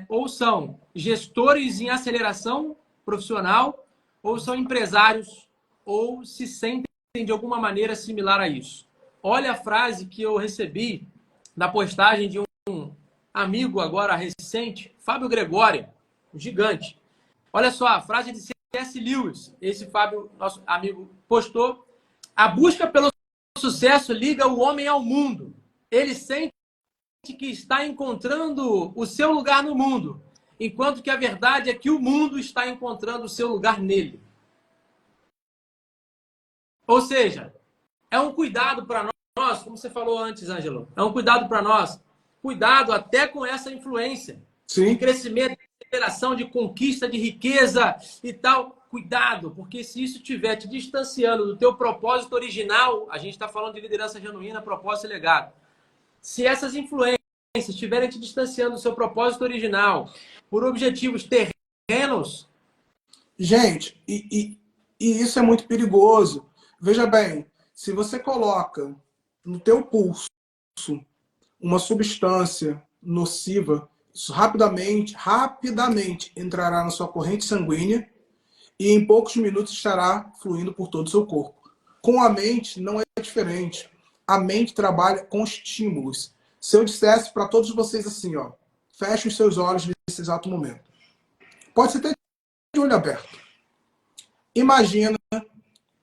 ou são gestores em aceleração profissional, ou são empresários, ou se sentem de alguma maneira similar a isso. Olha a frase que eu recebi na postagem de um amigo agora recente, Fábio Gregório, um gigante. Olha só, a frase de C.S. Lewis, esse Fábio, nosso amigo, postou. A busca pelo sucesso liga o homem ao mundo. Ele sente que está encontrando o seu lugar no mundo, enquanto que a verdade é que o mundo está encontrando o seu lugar nele. Ou seja, é um cuidado para nós, como você falou antes, Ângelo, é um cuidado para nós. Cuidado até com essa influência. Sim. De crescimento, de aceleração, de conquista, de riqueza e tal. Cuidado, porque se isso estiver te distanciando do teu propósito original, a gente está falando de liderança genuína, propósito e legado. Se essas influências estiverem te distanciando do seu propósito original por objetivos terrenos... Gente, e isso é muito perigoso. Veja bem, se você coloca no teu pulso uma substância nociva, isso rapidamente entrará na sua corrente sanguínea e em poucos minutos estará fluindo por todo o seu corpo. Com a mente não é diferente. A mente trabalha com estímulos. Se eu dissesse para todos vocês assim, ó, feche os seus olhos nesse exato momento. Pode ser até de olho aberto. Imagina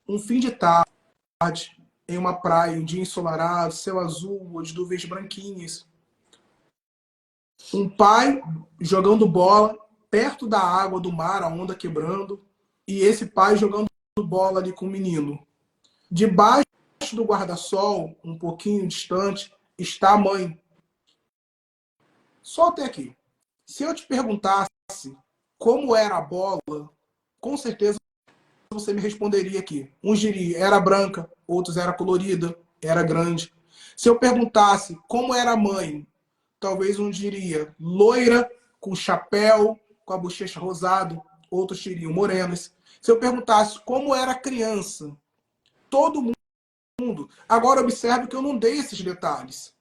um fim de tarde em uma praia, um dia ensolarado, céu azul, ou de nuvens branquinhas. Um pai jogando bola perto da água do mar, a onda quebrando, e esse pai jogando bola ali com o menino. Debaixo do guarda-sol, um pouquinho distante, está a mãe. Só até aqui. Se eu te perguntasse como era a bola, com certeza você me responderia aqui. Uns diriam era branca, outros era colorida. era grande. Se eu perguntasse como era a mãe, talvez um diria loira, com chapéu, com a bochecha rosada, outros diriam morenas. Se eu perguntasse como era a criança, todo mundo. Agora observe que eu não dei esses detalhes.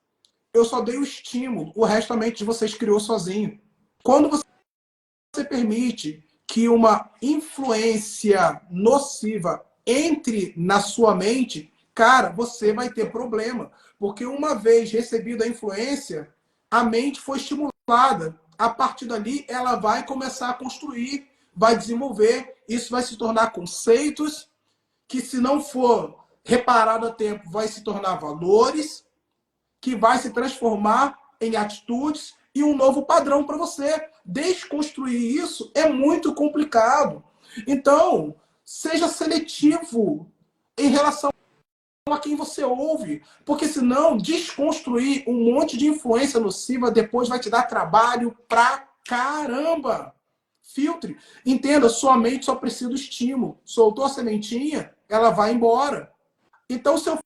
Eu só dei o estímulo, o resto a mente de vocês criou sozinho. Quando você permite que uma influência nociva entre na sua mente, cara, você vai ter problema. Porque uma vez recebida a influência, a mente foi estimulada. A partir dali, ela vai começar a construir, vai desenvolver. Isso vai se tornar conceitos que, se não for reparado a tempo, vai se tornar valores, que vai se transformar em atitudes e um novo padrão para você. Desconstruir isso é muito complicado. Então, seja seletivo em relação a quem você ouve, porque senão desconstruir um monte de influência nociva depois vai te dar trabalho pra caramba. Filtre. Entenda, sua mente só precisa do estímulo. Soltou a sementinha, ela vai embora. Então, se eu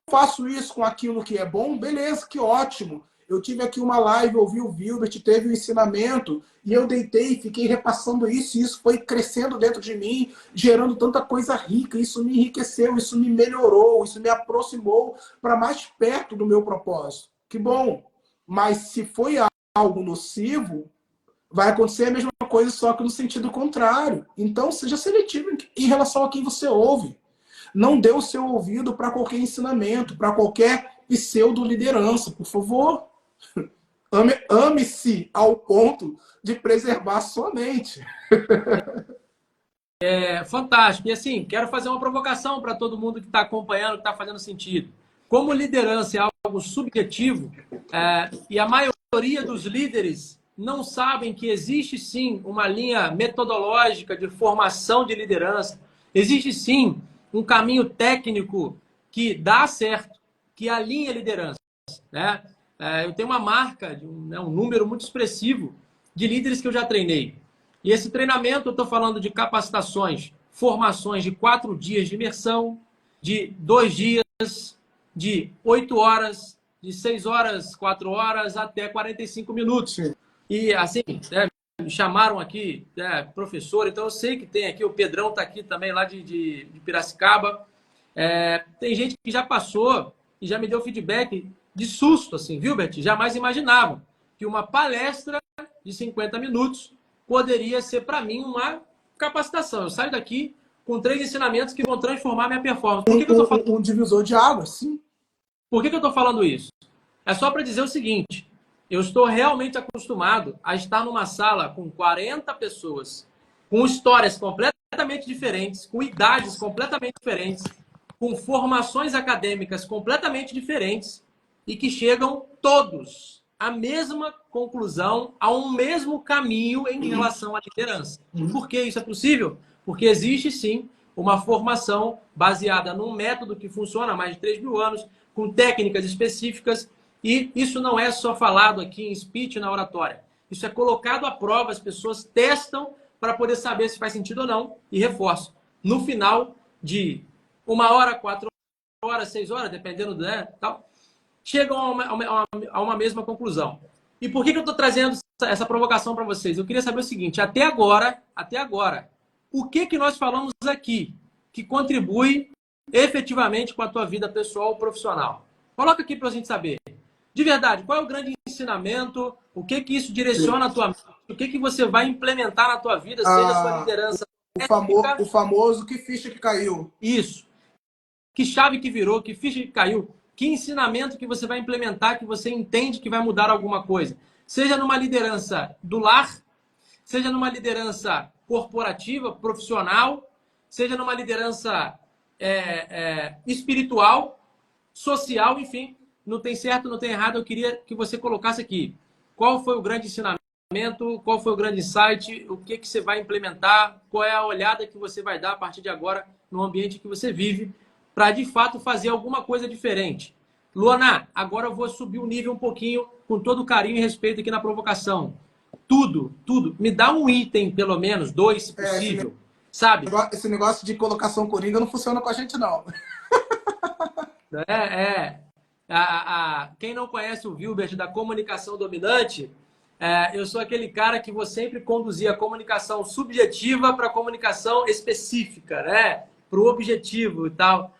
faço isso com aquilo que é bom, beleza, que ótimo. Eu tive aqui uma live, ouvi o Vilbert, teve um ensinamento, e eu deitei, fiquei repassando isso, e isso foi crescendo dentro de mim, gerando tanta coisa rica, isso me enriqueceu, isso me melhorou, isso me aproximou para mais perto do meu propósito. Que bom. Mas se foi algo nocivo, vai acontecer a mesma coisa, só que no sentido contrário. Então, seja seletivo em relação a quem você ouve. Não dê o seu ouvido para qualquer ensinamento, para qualquer pseudo-liderança, por favor. Ame-se ao ponto de preservar a sua mente. É fantástico. E assim, quero fazer uma provocação para todo mundo que está acompanhando, que está fazendo sentido. Como liderança é algo subjetivo, e a maioria dos líderes não sabem que existe sim uma linha metodológica de formação de liderança, existe sim um caminho técnico que dá certo, que alinha a liderança, né? Eu tenho uma marca, um número muito expressivo de líderes que eu já treinei. E esse treinamento, eu estou falando de capacitações, formações de 4 dias de imersão, de 2 dias, de 8 horas, de 6 horas, 4 horas, até 45 minutos. Sim. E assim, né, me chamaram aqui, professor, então eu sei que tem aqui, o Pedrão está aqui também, lá de Piracicaba. Tem gente que já passou e já me deu feedback de susto, assim, viu, Beth? Jamais imaginava que uma palestra de 50 minutos poderia ser, para mim, uma capacitação. Eu saio daqui com 3 ensinamentos que vão transformar minha performance. Por que eu tô falando? Um divisor de águas, sim. Por que eu estou falando isso? É só para dizer o seguinte: eu estou realmente acostumado a estar numa sala com 40 pessoas, com histórias completamente diferentes, com idades completamente diferentes, com formações acadêmicas completamente diferentes e que chegam todos à mesma conclusão, a um mesmo caminho em relação à liderança. Por que isso é possível? Porque existe sim uma formação baseada num método que funciona há mais de 3 mil anos, com técnicas específicas, e isso não é só falado aqui em speech, na oratória. Isso é colocado à prova, as pessoas testam para poder saber se faz sentido ou não, e reforço. No final de 1 hora, 4 horas, 6 horas, dependendo do tal, chegam a uma mesma conclusão. E por que eu estou trazendo essa provocação para vocês? Eu queria saber o seguinte: até agora, o que nós falamos aqui que contribui efetivamente com a tua vida pessoal ou profissional? Coloca aqui para a gente saber. De verdade, qual é o grande ensinamento? O que isso direciona a tua mente? O que você vai implementar na tua vida, seja a sua liderança O famoso que ficha que caiu. Isso. Que chave que virou, que ficha que caiu. Que ensinamento que você vai implementar, que você entende que vai mudar alguma coisa. Seja numa liderança do lar, seja numa liderança corporativa, profissional, seja numa liderança espiritual, social, enfim. Não tem certo, não tem errado. Eu queria que você colocasse aqui. Qual foi o grande ensinamento? Qual foi o grande insight? O que você vai implementar? Qual é a olhada que você vai dar a partir de agora no ambiente que você vive para, de fato, fazer alguma coisa diferente? Luana, agora eu vou subir o nível um pouquinho, com todo carinho e respeito aqui na provocação. Tudo. Me dá um item, pelo menos, 2, se possível. Sabe? Esse negócio de colocação coringa não funciona com a gente, não. É. Quem não conhece o Vilbert da comunicação dominante, eu sou aquele cara que vou sempre conduzir a comunicação subjetiva para a comunicação específica, né? Para o objetivo e tal.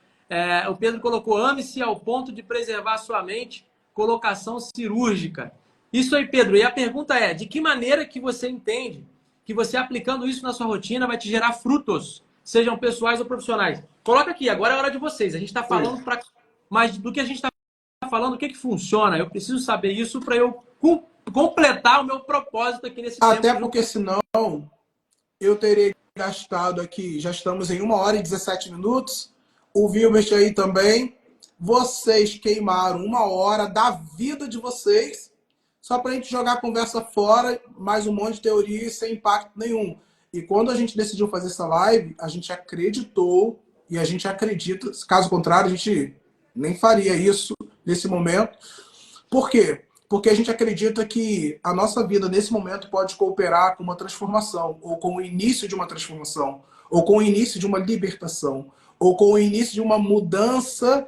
O Pedro colocou: ame-se ao ponto de preservar sua mente, colocação cirúrgica. Isso aí, Pedro. E a pergunta é: de que maneira que você entende que você aplicando isso na sua rotina vai te gerar frutos, sejam pessoais ou profissionais? Coloca aqui, agora é hora de vocês. A gente está falando para. Mas do que a gente está falando, o que funciona? Eu preciso saber isso para eu completar o meu propósito aqui nesse tempo. Até porque senão eu teria gastado aqui, já estamos em 1 hora e 17 minutos. O Vilbert aí também. Vocês queimaram 1 hora da vida de vocês só para a gente jogar a conversa fora, mais um monte de teoria e sem impacto nenhum. E quando a gente decidiu fazer essa live, a gente acreditou e a gente acredita. Caso contrário, a gente nem faria isso nesse momento. Por quê? Porque a gente acredita que a nossa vida, nesse momento, pode cooperar com uma transformação, ou com o início de uma transformação, ou com o início de uma libertação, ou com o início de uma mudança,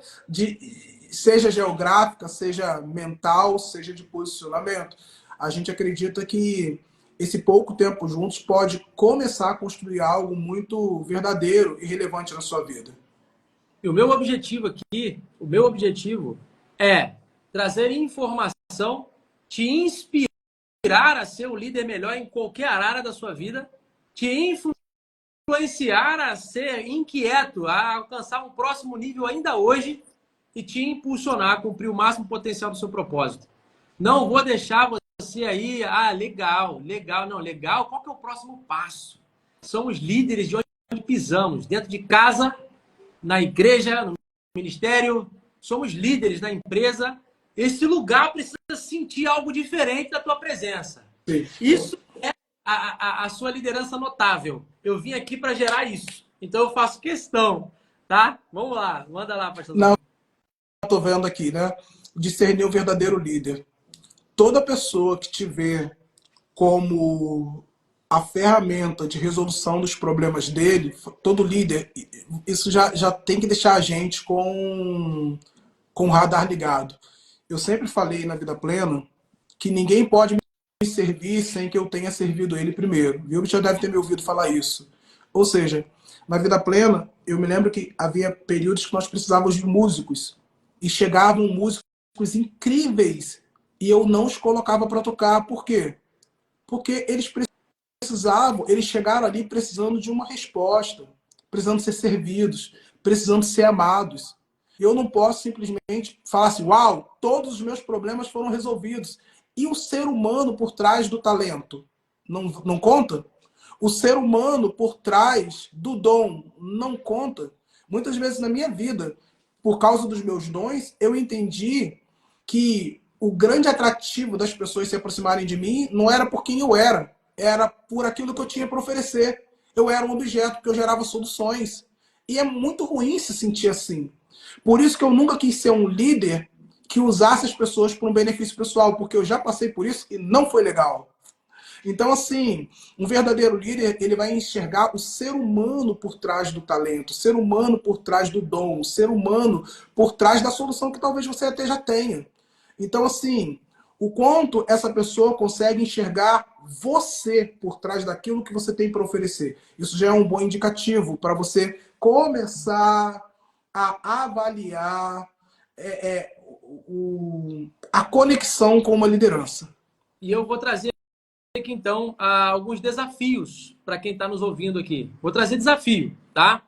seja geográfica, seja mental, seja de posicionamento. A gente acredita que esse pouco tempo juntos pode começar a construir algo muito verdadeiro e relevante na sua vida. E o meu objetivo aqui, é trazer informação, te inspirar a ser o líder melhor em qualquer área da sua vida, te influenciar a ser inquieto, a alcançar um próximo nível ainda hoje e te impulsionar a cumprir o máximo potencial do seu propósito. Não vou deixar você aí, legal. Não, legal, qual que é o próximo passo? Somos líderes de onde pisamos, dentro de casa, na igreja, no ministério, somos líderes na empresa. Esse lugar precisa sentir algo diferente da tua presença. Sim. Isso é a sua liderança notável. Eu vim aqui para gerar isso. Então eu faço questão, tá? Vamos lá, manda lá, pastor. Não, estou vendo aqui, né? Discernir o verdadeiro líder. Toda pessoa que te vê como a ferramenta de resolução dos problemas dele, todo líder, isso já tem que deixar a gente com o radar ligado. Eu sempre falei na Vida Plena que ninguém pode me servir sem que eu tenha servido ele primeiro. Viu? Já deve ter me ouvido falar isso. Ou seja, na Vida Plena, eu me lembro que havia períodos que nós precisávamos de músicos. E chegavam músicos incríveis e eu não os colocava para tocar. Por quê? Porque eles chegaram ali precisando de uma resposta, precisando ser servidos, precisando ser amados. Eu não posso simplesmente falar assim, uau, todos os meus problemas foram resolvidos. E o ser humano por trás do talento? Não conta? O ser humano por trás do dom não conta? Muitas vezes na minha vida, por causa dos meus dons, eu entendi que o grande atrativo das pessoas se aproximarem de mim não era por quem eu era por aquilo que eu tinha para oferecer. Eu era um objeto, porque eu gerava soluções. E é muito ruim se sentir assim. Por isso que eu nunca quis ser um líder que usasse as pessoas para um benefício pessoal, porque eu já passei por isso e não foi legal. Então, assim, um verdadeiro líder, ele vai enxergar o ser humano por trás do talento, o ser humano por trás do dom, o ser humano por trás da solução que talvez você até já tenha. Então, assim, o quanto essa pessoa consegue enxergar você por trás daquilo que você tem para oferecer. Isso já é um bom indicativo para você começar a avaliar a conexão com uma liderança. E eu vou trazer aqui, então, alguns desafios para quem está nos ouvindo aqui. Vou trazer desafio, tá?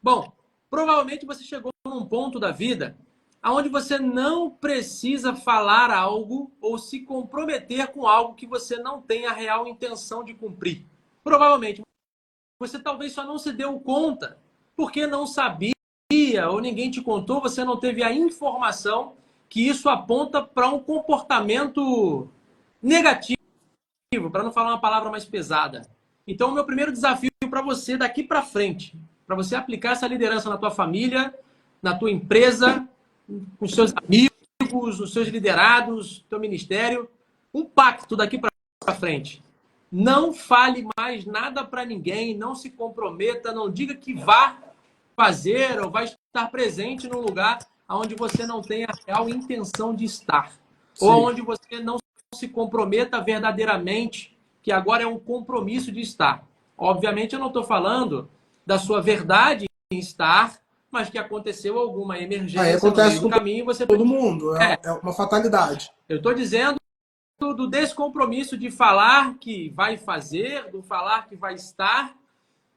Bom, provavelmente você chegou num ponto da vida onde você não precisa falar algo ou se comprometer com algo que você não tem a real intenção de cumprir. Provavelmente. Você talvez só não se deu conta porque não sabia ou ninguém te contou, você não teve a informação que isso aponta para um comportamento negativo, para não falar uma palavra mais pesada. Então, o meu primeiro desafio para você daqui para frente, para você aplicar essa liderança na tua família, na tua empresa, com os seus amigos, nos seus liderados, no teu ministério, um pacto daqui para frente. Não fale mais nada para ninguém, não se comprometa, não diga que vá fazer ou vai estar presente num lugar onde você não tem a real intenção de estar. Sim. Ou onde você não se comprometa verdadeiramente, que agora é um compromisso de estar. Obviamente, eu não estou falando da sua verdade em estar, mas que aconteceu alguma Aí emergência no acontece meio do com caminho, você... todo mundo, é uma fatalidade. Eu estou dizendo do descompromisso de falar que vai fazer, do falar que vai estar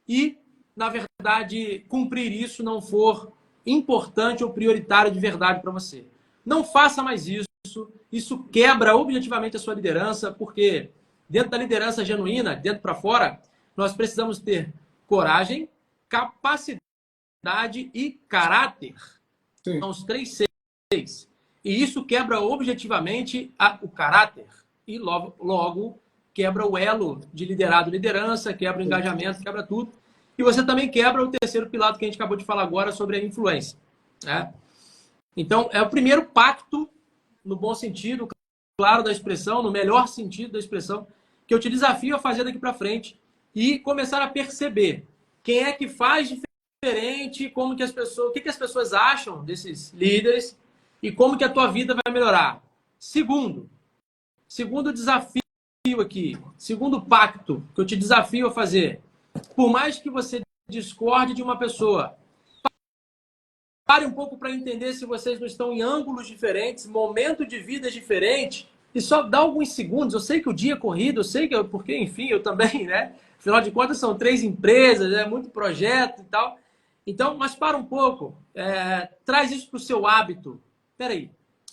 e, na verdade, cumprir isso não for importante ou prioritário de verdade para você. Não faça mais isso. Isso quebra objetivamente a sua liderança, porque dentro da liderança genuína, dentro para fora, nós precisamos ter coragem, capacidade e caráter. Sim. São os 3 Cs. E isso quebra objetivamente o caráter. E logo quebra o elo de liderança, quebra o engajamento, quebra tudo. E você também quebra o terceiro pilar que a gente acabou de falar agora sobre a influência. Né? Então, é o primeiro pacto, no bom sentido, claro, da expressão, no melhor sentido da expressão, que eu te desafio a fazer daqui para frente e começar a perceber quem é que faz diferente, como que as pessoas, o que as pessoas acham desses líderes e como que a tua vida vai melhorar. Segundo desafio aqui, segundo pacto que eu te desafio a fazer. Por mais que você discorde de uma pessoa, pare um pouco para entender se vocês não estão em ângulos diferentes, momento de vida diferente, e só dá alguns segundos. Eu sei que o dia é corrido, eu sei que porque, enfim, eu também, né? Afinal de contas, são 3 empresas, é muito projeto e tal. Então, mas para um pouco, traz isso para o seu hábito. Peraí,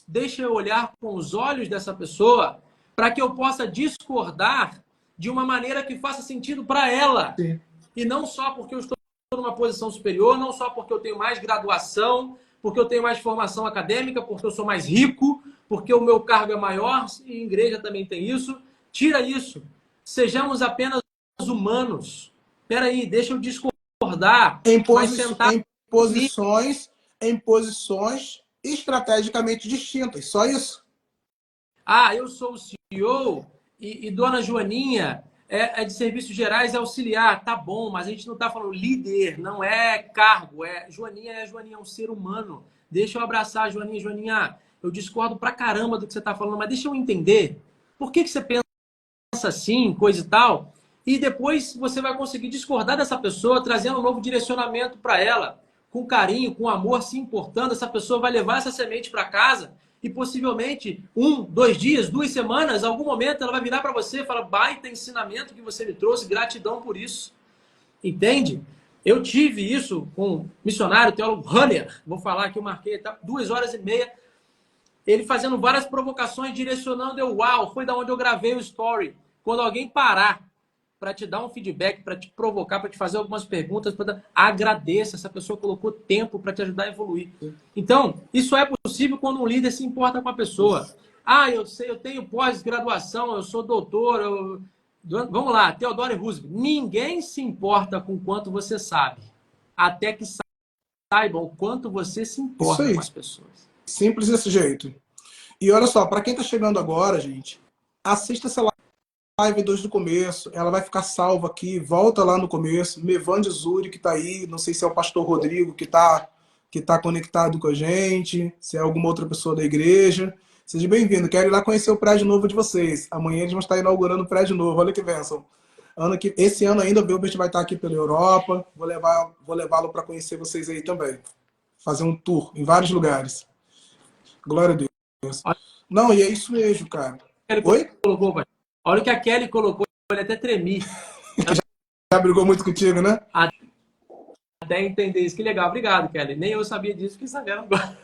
deixa eu olhar com os olhos dessa pessoa para que eu possa discordar de uma maneira que faça sentido para ela. Sim. E não só porque eu estou numa posição superior, não só porque eu tenho mais graduação, porque eu tenho mais formação acadêmica, porque eu sou mais rico, porque o meu cargo é maior, e a igreja também tem isso. Tira isso. Sejamos apenas humanos. Peraí, deixa eu discordar. Mas sentar Em posições estrategicamente distintas. Só isso. Ah, eu sou o CEO e dona Joaninha é de serviços gerais, é auxiliar. Tá bom, mas a gente não está falando líder, não é cargo. Joaninha é um ser humano. Deixa eu abraçar a Joaninha. Joaninha, eu discordo pra caramba do que você está falando, mas deixa eu entender. Por que você pensa assim, coisa e tal? E depois você vai conseguir discordar dessa pessoa, trazendo um novo direcionamento para ela, com carinho, com amor, se importando. Essa pessoa vai levar essa semente para casa e possivelmente 1, 2 dias, 2 semanas, algum momento ela vai virar para você e falar: baita ensinamento que você me trouxe, gratidão por isso. Entende? Eu tive isso com um missionário, teólogo Runner, vou falar que eu marquei 2 horas e meia, ele fazendo várias provocações, direcionando, uau, foi da onde eu gravei o story. Quando alguém parar para te dar um feedback, para te provocar, para te fazer algumas perguntas, agradeça. Essa pessoa colocou tempo para te ajudar a evoluir. Então, isso é possível quando um líder se importa com a pessoa. Ah, eu sei, eu tenho pós-graduação, eu sou doutor. Vamos lá, Theodore Roosevelt. Ninguém se importa com o quanto você sabe, até que saibam o quanto você se importa com as pessoas. Simples desse jeito. E olha só, para quem está chegando agora, gente, assista essa live desde o começo. Ela vai ficar salva aqui. Volta lá no começo. Mevande Zuri, que está aí. Não sei se é o pastor Rodrigo que tá conectado com a gente. Se é alguma outra pessoa da igreja. Seja bem-vindo. Quero ir lá conhecer o prédio novo de vocês. Amanhã eles vão estar inaugurando o prédio novo. Olha que bênção. Esse ano ainda o Bilbert vai estar aqui pela Europa. Vou levá-lo para conhecer vocês aí também. Fazer um tour em vários lugares. Glória a Deus. Não, e é isso mesmo, cara. Oi? Olha o que a Kelly colocou, ele até tremi. Já brigou muito contigo, né? Até entender isso. Que legal. Obrigado, Kelly. Nem eu sabia disso, fiquei sabendo agora.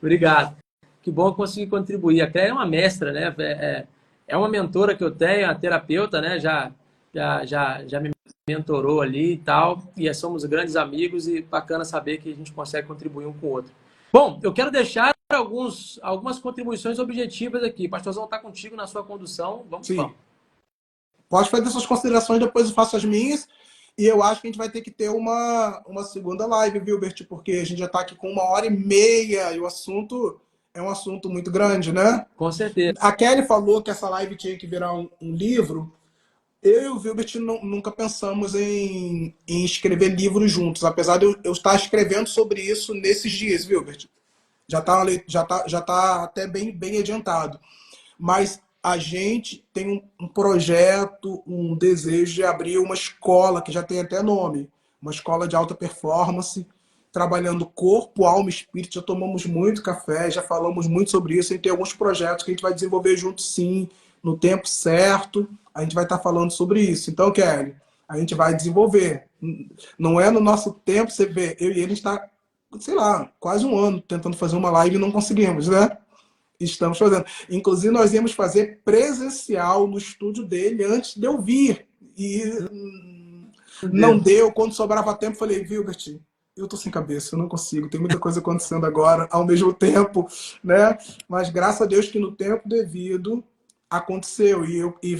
Obrigado. Que bom conseguir contribuir. A Kelly é uma mestra, né? É uma mentora que eu tenho, a terapeuta, né? Já me mentorou ali e tal. E somos grandes amigos e bacana saber que a gente consegue contribuir um com o outro. Bom, eu quero deixar algumas contribuições objetivas aqui. Pastorzão, está contigo na sua condução. Vamos. Pode fazer suas considerações, depois eu faço as minhas. E eu acho que a gente vai ter que ter uma segunda live, viu, Bert? Porque a gente já está aqui com 1h30 e o assunto é um assunto muito grande, né? Com certeza. A Kelly falou que essa live tinha que virar um livro. Eu e o Wilbert nunca pensamos em escrever livros juntos, apesar de eu estar escrevendo sobre isso nesses dias, Wilbert. Já tá até bem adiantado. Mas a gente tem um projeto, um desejo de abrir uma escola, que já tem até nome, uma escola de alta performance, trabalhando corpo, alma e espírito. Já tomamos muito café, já falamos muito sobre isso. A gente tem alguns projetos que a gente vai desenvolver junto, sim, no tempo certo. A gente vai estar falando sobre isso. Então, Kelly, a gente vai desenvolver. Não é no nosso tempo, você vê, eu e ele está, sei lá, quase um ano tentando fazer uma live e não conseguimos, né? Estamos fazendo. Inclusive, nós íamos fazer presencial no estúdio dele antes de eu vir. E Meu não Deus. deu. Quando sobrava tempo, falei, Wilbert, eu tô sem cabeça, eu não consigo. Tem muita coisa acontecendo agora ao mesmo tempo, né? Mas graças a Deus que no tempo devido aconteceu. E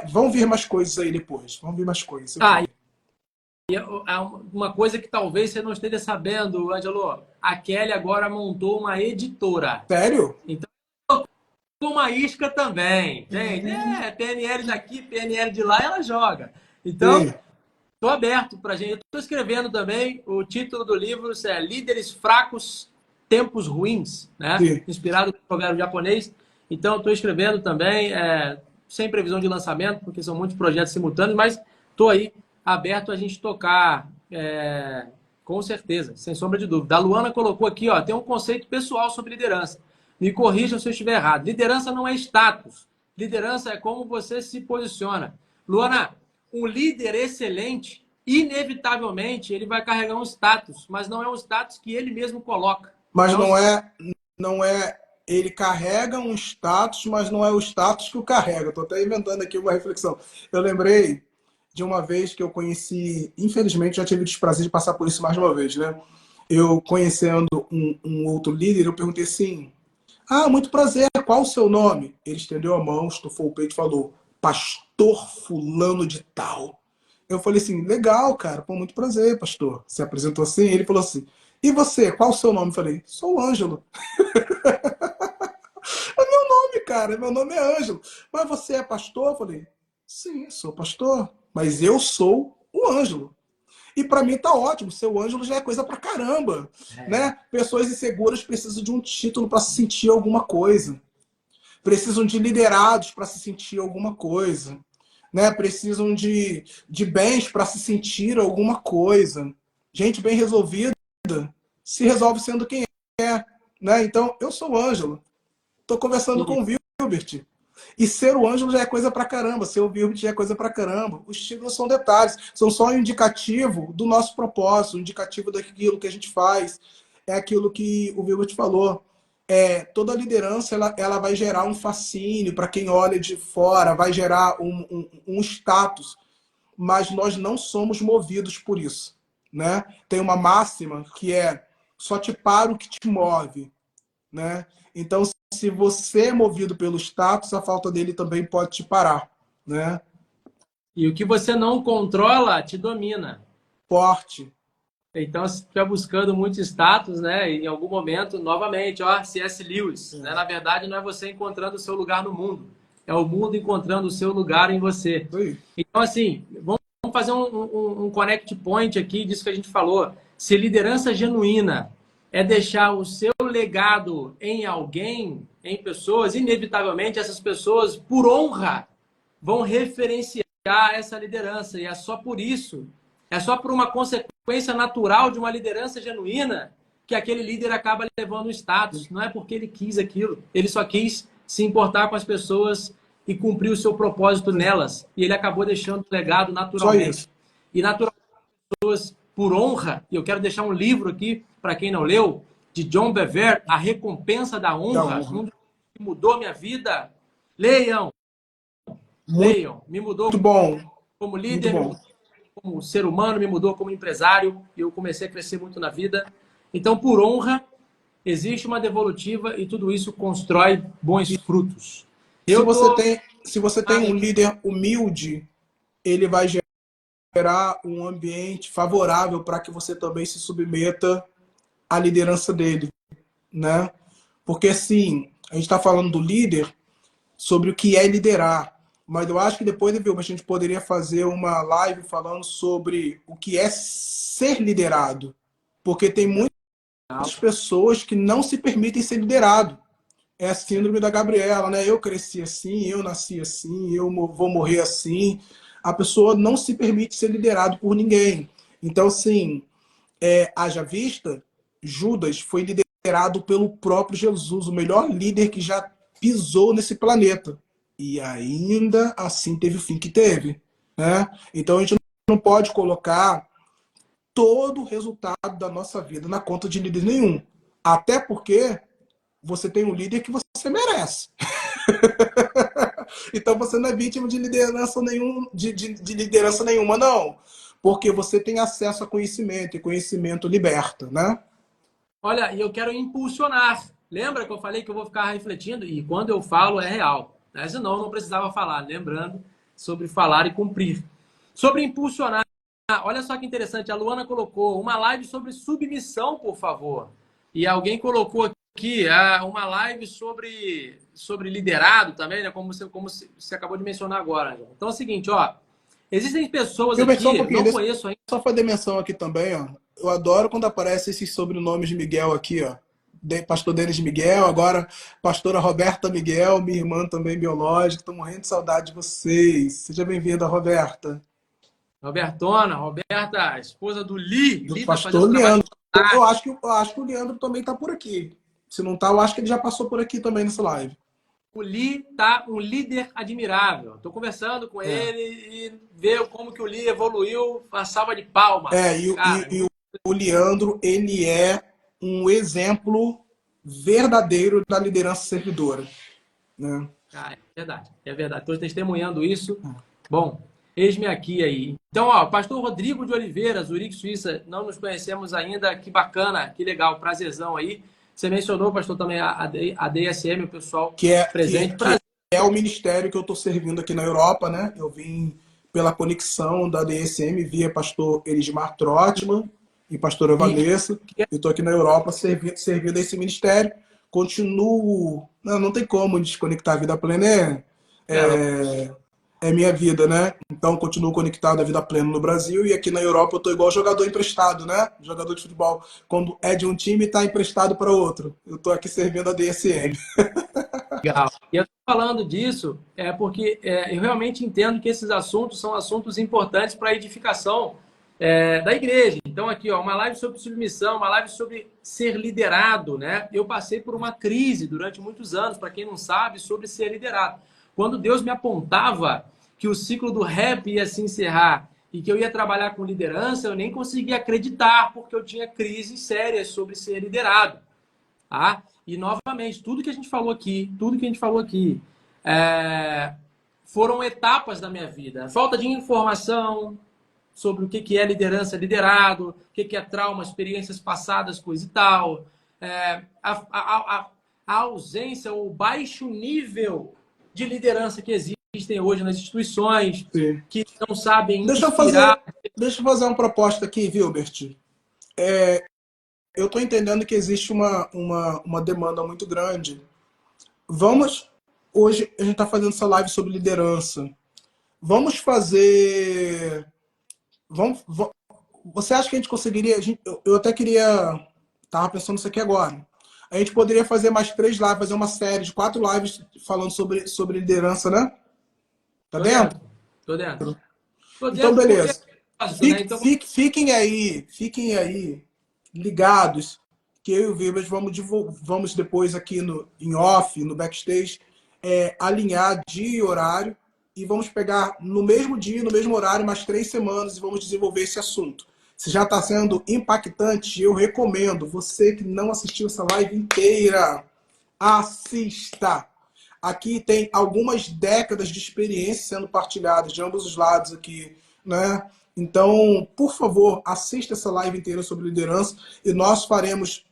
vão vir mais coisas aí depois. Vão vir mais coisas, eu Ah, creio. uma coisa que talvez você não esteja sabendo, Ângelo, a Kelly agora montou uma editora. Sério? Então, com uma isca também. Tem PNL daqui, PNL de lá, ela joga. Então, Sim, estou aberto para a gente. Estou escrevendo também. O título do livro é Líderes Fracos, Tempos Ruins, né? sim. Inspirado no provérbio japonês. Então, estou escrevendo também, sem previsão de lançamento, porque são muitos projetos simultâneos, mas estou aí aberto a gente tocar, com certeza, sem sombra de dúvida. A Luana colocou aqui, ó, tem um conceito pessoal sobre liderança. Me corrijam se eu estiver errado. Liderança não é status. Liderança é como você se posiciona. Luana, um líder excelente, inevitavelmente, ele vai carregar um status, mas não é um status que ele mesmo coloca. Mas É um não é. Ele carrega um status, mas não é o status que o carrega. Estou até inventando aqui uma reflexão. Eu lembrei de uma vez que eu conheci, infelizmente já tive o desprazer de passar por isso mais uma vez, né? Eu conhecendo um outro líder, eu perguntei assim: Ah, muito prazer, qual o seu nome? Ele estendeu a mão, estufou o peito e falou: Pastor Fulano de Tal. Eu falei assim: Legal, cara, pô, muito prazer, pastor. Se apresentou assim, ele falou assim: E você, qual o seu nome? Eu falei: Sou o Ângelo. Cara, meu nome é Ângelo. Mas você é pastor? Eu falei: Sim, sou pastor. Mas eu sou o Ângelo. E para mim tá ótimo. Ser o Ângelo já é coisa pra caramba, né? Pessoas inseguras precisam de um título para se sentir alguma coisa. Precisam de liderados para se sentir alguma coisa, né? Precisam de bens para se sentir alguma coisa. Gente bem resolvida se resolve sendo quem é, né? Então, eu sou o Ângelo. Estou conversando com o Wilbert. E ser o Ângelo já é coisa pra caramba, ser o Wilbert já é coisa pra caramba. Os títulos são detalhes, são só um indicativo do nosso propósito, um indicativo daquilo que a gente faz. É aquilo que o Wilbert falou. Toda liderança ela vai gerar um fascínio para quem olha de fora, vai gerar um status, mas nós não somos movidos por isso, né? Tem uma máxima que é só te para o que te move, né? Então, se você é movido pelo status, a falta dele também pode te parar, né? E o que você não controla te domina. Porte. Então, se estiver buscando muito status, né, em algum momento, novamente, ó, C.S. Lewis, né, na verdade, não é você encontrando o seu lugar no mundo, é o mundo encontrando o seu lugar em você. Isso aí. Então, assim, vamos fazer um connect point aqui disso que a gente falou. Se liderança genuína é deixar o seu legado em alguém, em pessoas, inevitavelmente essas pessoas, por honra, vão referenciar essa liderança. E é só por isso, é só por uma consequência natural de uma liderança genuína que aquele líder acaba levando o status. Não é porque ele quis aquilo, ele só quis se importar com as pessoas e cumprir o seu propósito nelas. E ele acabou deixando o legado Só naturalmente. isso. E naturalmente, pessoas por honra, e eu quero deixar um livro aqui para quem não leu, de John Bevere, A Recompensa da Da Honra, honra. um livro que mudou minha vida. Leiam, Muito leiam. Me mudou bom. como Muito líder, me bom. mudou como ser humano, me mudou como empresário, e eu comecei a crescer muito na vida. Então, por honra, existe uma devolutiva e tudo isso constrói bons frutos. Se Eu você tô. tem, se você tem um líder humilde, ele vai gerar um ambiente favorável para que você também se submeta à liderança dele, né? Porque assim, a gente está falando do líder sobre o que é liderar. Mas eu acho que depois, viu, a gente poderia fazer uma live falando sobre o que é ser liderado. Porque tem muitas pessoas que não se permitem ser liderado. É a síndrome da Gabriela, né? Eu cresci assim, eu nasci assim, eu vou morrer assim. A pessoa não se permite ser liderado por ninguém. Então, assim, haja vista, Judas foi liderado pelo próprio Jesus, o melhor líder que já pisou nesse planeta. E ainda assim teve o fim que teve. Né? Então a gente não pode colocar todo o resultado da nossa vida na conta de líder nenhum. Até porque você tem um líder que você merece. Então você não é vítima de liderança, de liderança nenhuma, não. Porque você tem acesso a conhecimento, e conhecimento liberta, né? Olha, e eu quero impulsionar. Lembra que eu falei que eu vou ficar refletindo? E quando eu falo é real. Né? Senão eu não precisava falar. Lembrando sobre falar e cumprir. Sobre impulsionar. Olha só que interessante. A Luana colocou uma live sobre submissão, por favor. E alguém colocou aqui uma live sobre liderado também, né? Como você acabou de mencionar agora. Então é o seguinte, ó. Existem pessoas Gilbert, só um aqui, pouquinho, não deixa conheço ainda. eu só fazer menção aqui também, ó. Eu adoro quando aparecem esses sobrenomes de Miguel aqui, ó. Pastor Denis Miguel, agora pastora Roberta Miguel, minha irmã também biológica. Estou morrendo de saudade de vocês. Seja bem-vinda, Roberta. Roberta, a esposa do Li. Do Li tá fazendo pastor um trabalho Leandro. Eu fantástico. acho que o Leandro também está por aqui. Se não está, eu acho que ele já passou por aqui também nessa live. O Li tá um líder admirável. Estou conversando com É. ele e ver como que o Li evoluiu. Uma salva de palmas. E, Cara, e o Leandro, ele é um exemplo verdadeiro da liderança servidora. Né? cara, é verdade. É verdade. Estou testemunhando isso. Bom, eis-me aqui aí. Então, ó, pastor Rodrigo de Oliveira, Zurique, Suíça. Não nos conhecemos ainda. Que bacana, que legal. Prazerzão aí. Você mencionou, pastor, também a DSM, o pessoal que é, presente. que é o ministério que eu estou servindo aqui na Europa, né? Eu vim pela conexão da DSM via pastor Elismar Trotman e pastora Vanessa. Eu estou aqui na Europa servindo esse ministério. Continuo. Não tem como desconectar a vida plena, é minha vida, né? Então continuo conectado à vida plena no Brasil e aqui na Europa eu estou igual jogador emprestado, né? Jogador de futebol. Quando é de um time, está emprestado para outro. Eu estou aqui servindo a DSM. Legal. E eu estou falando disso porque eu realmente entendo que esses assuntos são assuntos importantes para a edificação da igreja. Então, aqui, ó, uma live sobre submissão, uma live sobre ser liderado, né? Eu passei por uma crise durante muitos anos, para quem não sabe, sobre ser liderado. Quando Deus me apontava que o ciclo do rap ia se encerrar e que eu ia trabalhar com liderança, eu nem conseguia acreditar, porque eu tinha crises sérias sobre ser liderado. Tá? E, novamente, tudo que a gente falou aqui, foram etapas da minha vida. Falta de informação sobre o que é liderança, liderado, o que é trauma, experiências passadas, coisa e tal. A ausência ou baixo nível de liderança que existem hoje nas instituições, Sim. que não sabem Deixa inspirar. eu fazer uma proposta aqui, Wilbert. Eu estou entendendo que existe uma demanda muito grande. Hoje a gente está fazendo essa live sobre liderança. Vamos fazer. Você acha que a gente conseguiria? Eu até queria. Estava pensando isso aqui agora. A gente poderia fazer mais 3 lives, fazer uma série de 4 lives falando sobre liderança, né? Tá Tô dentro? dentro. Tô dentro. Tô Então, dentro porque beleza. né? Então, Fiquem aí ligados, que eu e o Vibras vamos depois aqui em off, no backstage, alinhar dia e horário e vamos pegar no mesmo dia, no mesmo horário, mais 3 semanas e vamos desenvolver esse assunto. Se já está sendo impactante, eu recomendo, você que não assistiu essa live inteira, assista. Aqui tem algumas décadas de experiência sendo partilhadas de ambos os lados aqui, né? Então, por favor, assista essa live inteira sobre liderança e nós faremos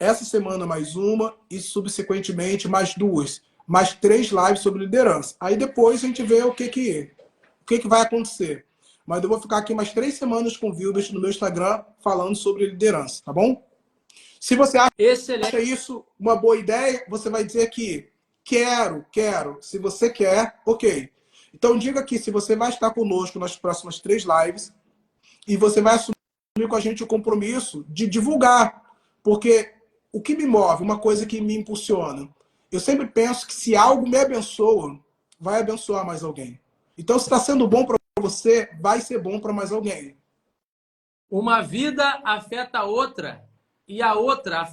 essa semana mais uma e subsequentemente mais 2, mais 3 lives sobre liderança. Aí depois a gente vê o que vai acontecer. Mas eu vou ficar aqui mais 3 semanas com o Vilbert no meu Instagram falando sobre liderança, tá bom? Se você acha isso uma boa ideia, você vai dizer que quero. Se você quer, ok. Então, diga aqui se você vai estar conosco nas próximas 3 lives e você vai assumir com a gente o compromisso de divulgar. Porque o que me move, uma coisa que me impulsiona, eu sempre penso que se algo me abençoa, vai abençoar mais alguém. Então, se está sendo bom para você, vai ser bom para mais alguém. Uma vida afeta a outra e a outra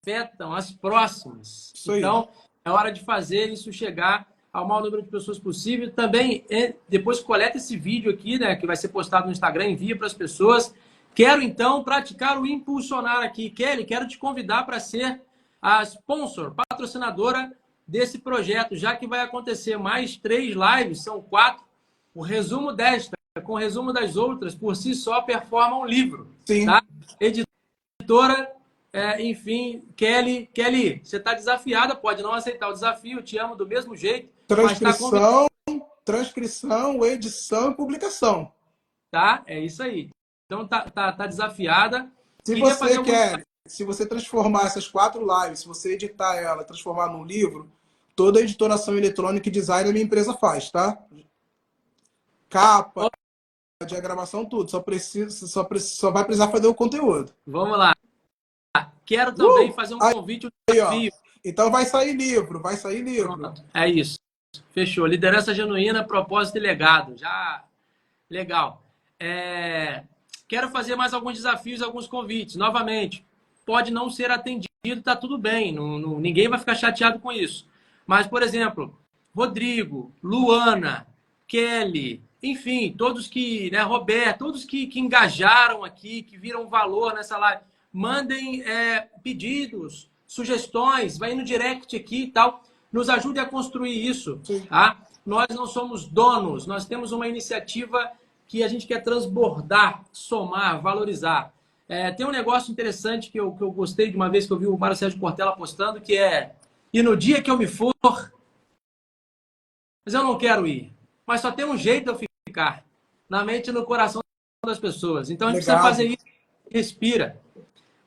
afetam as próximas. Isso aí. Então, é hora de fazer isso chegar ao maior número de pessoas possível. Também, depois coleta esse vídeo aqui, né, que vai ser postado no Instagram, envia para as pessoas. Quero, então, praticar o impulsionar aqui. Kelly, quero te convidar para ser a sponsor, patrocinadora desse projeto, já que vai acontecer mais 3 lives, são 4. O resumo desta, com o resumo das outras, por si só, performa um livro. Sim. Tá? Editora, enfim, Kelly, você está desafiada, pode não aceitar o desafio, eu te amo do mesmo jeito. Transcrição, transcrição, edição e publicação. Tá? É isso aí. Então tá desafiada. Se você quer, se você transformar essas 4 lives, se você editar ela, transformar num livro, toda a editoração eletrônica e design a minha empresa faz, tá? Capa, diagramação, tudo. Só vai precisar fazer o conteúdo. Vamos lá. Quero também fazer um convite, um desafio. Então vai sair livro, vai sair livro. Pronto. É isso. Fechou. Liderança genuína, propósito e legado. Já legal. Quero fazer mais alguns desafios, alguns convites. Novamente, pode não ser atendido, tá tudo bem. Ninguém vai ficar chateado com isso. Mas, por exemplo, Rodrigo, Luana, Kelly, enfim, todos que, né, Roberto, todos que engajaram aqui, que viram valor nessa live, mandem pedidos, sugestões, vai no direct aqui e tal. Nos ajude a construir isso. Tá? Nós não somos donos, nós temos uma iniciativa que a gente quer transbordar, somar, valorizar. Tem um negócio interessante que eu gostei de uma vez que eu vi o Mário Sérgio Cortella postando, que e no dia que eu me for, mas eu não quero ir. Mas só tem um jeito de eu ficar, na mente e no coração das pessoas. Então a gente precisa fazer isso, respira.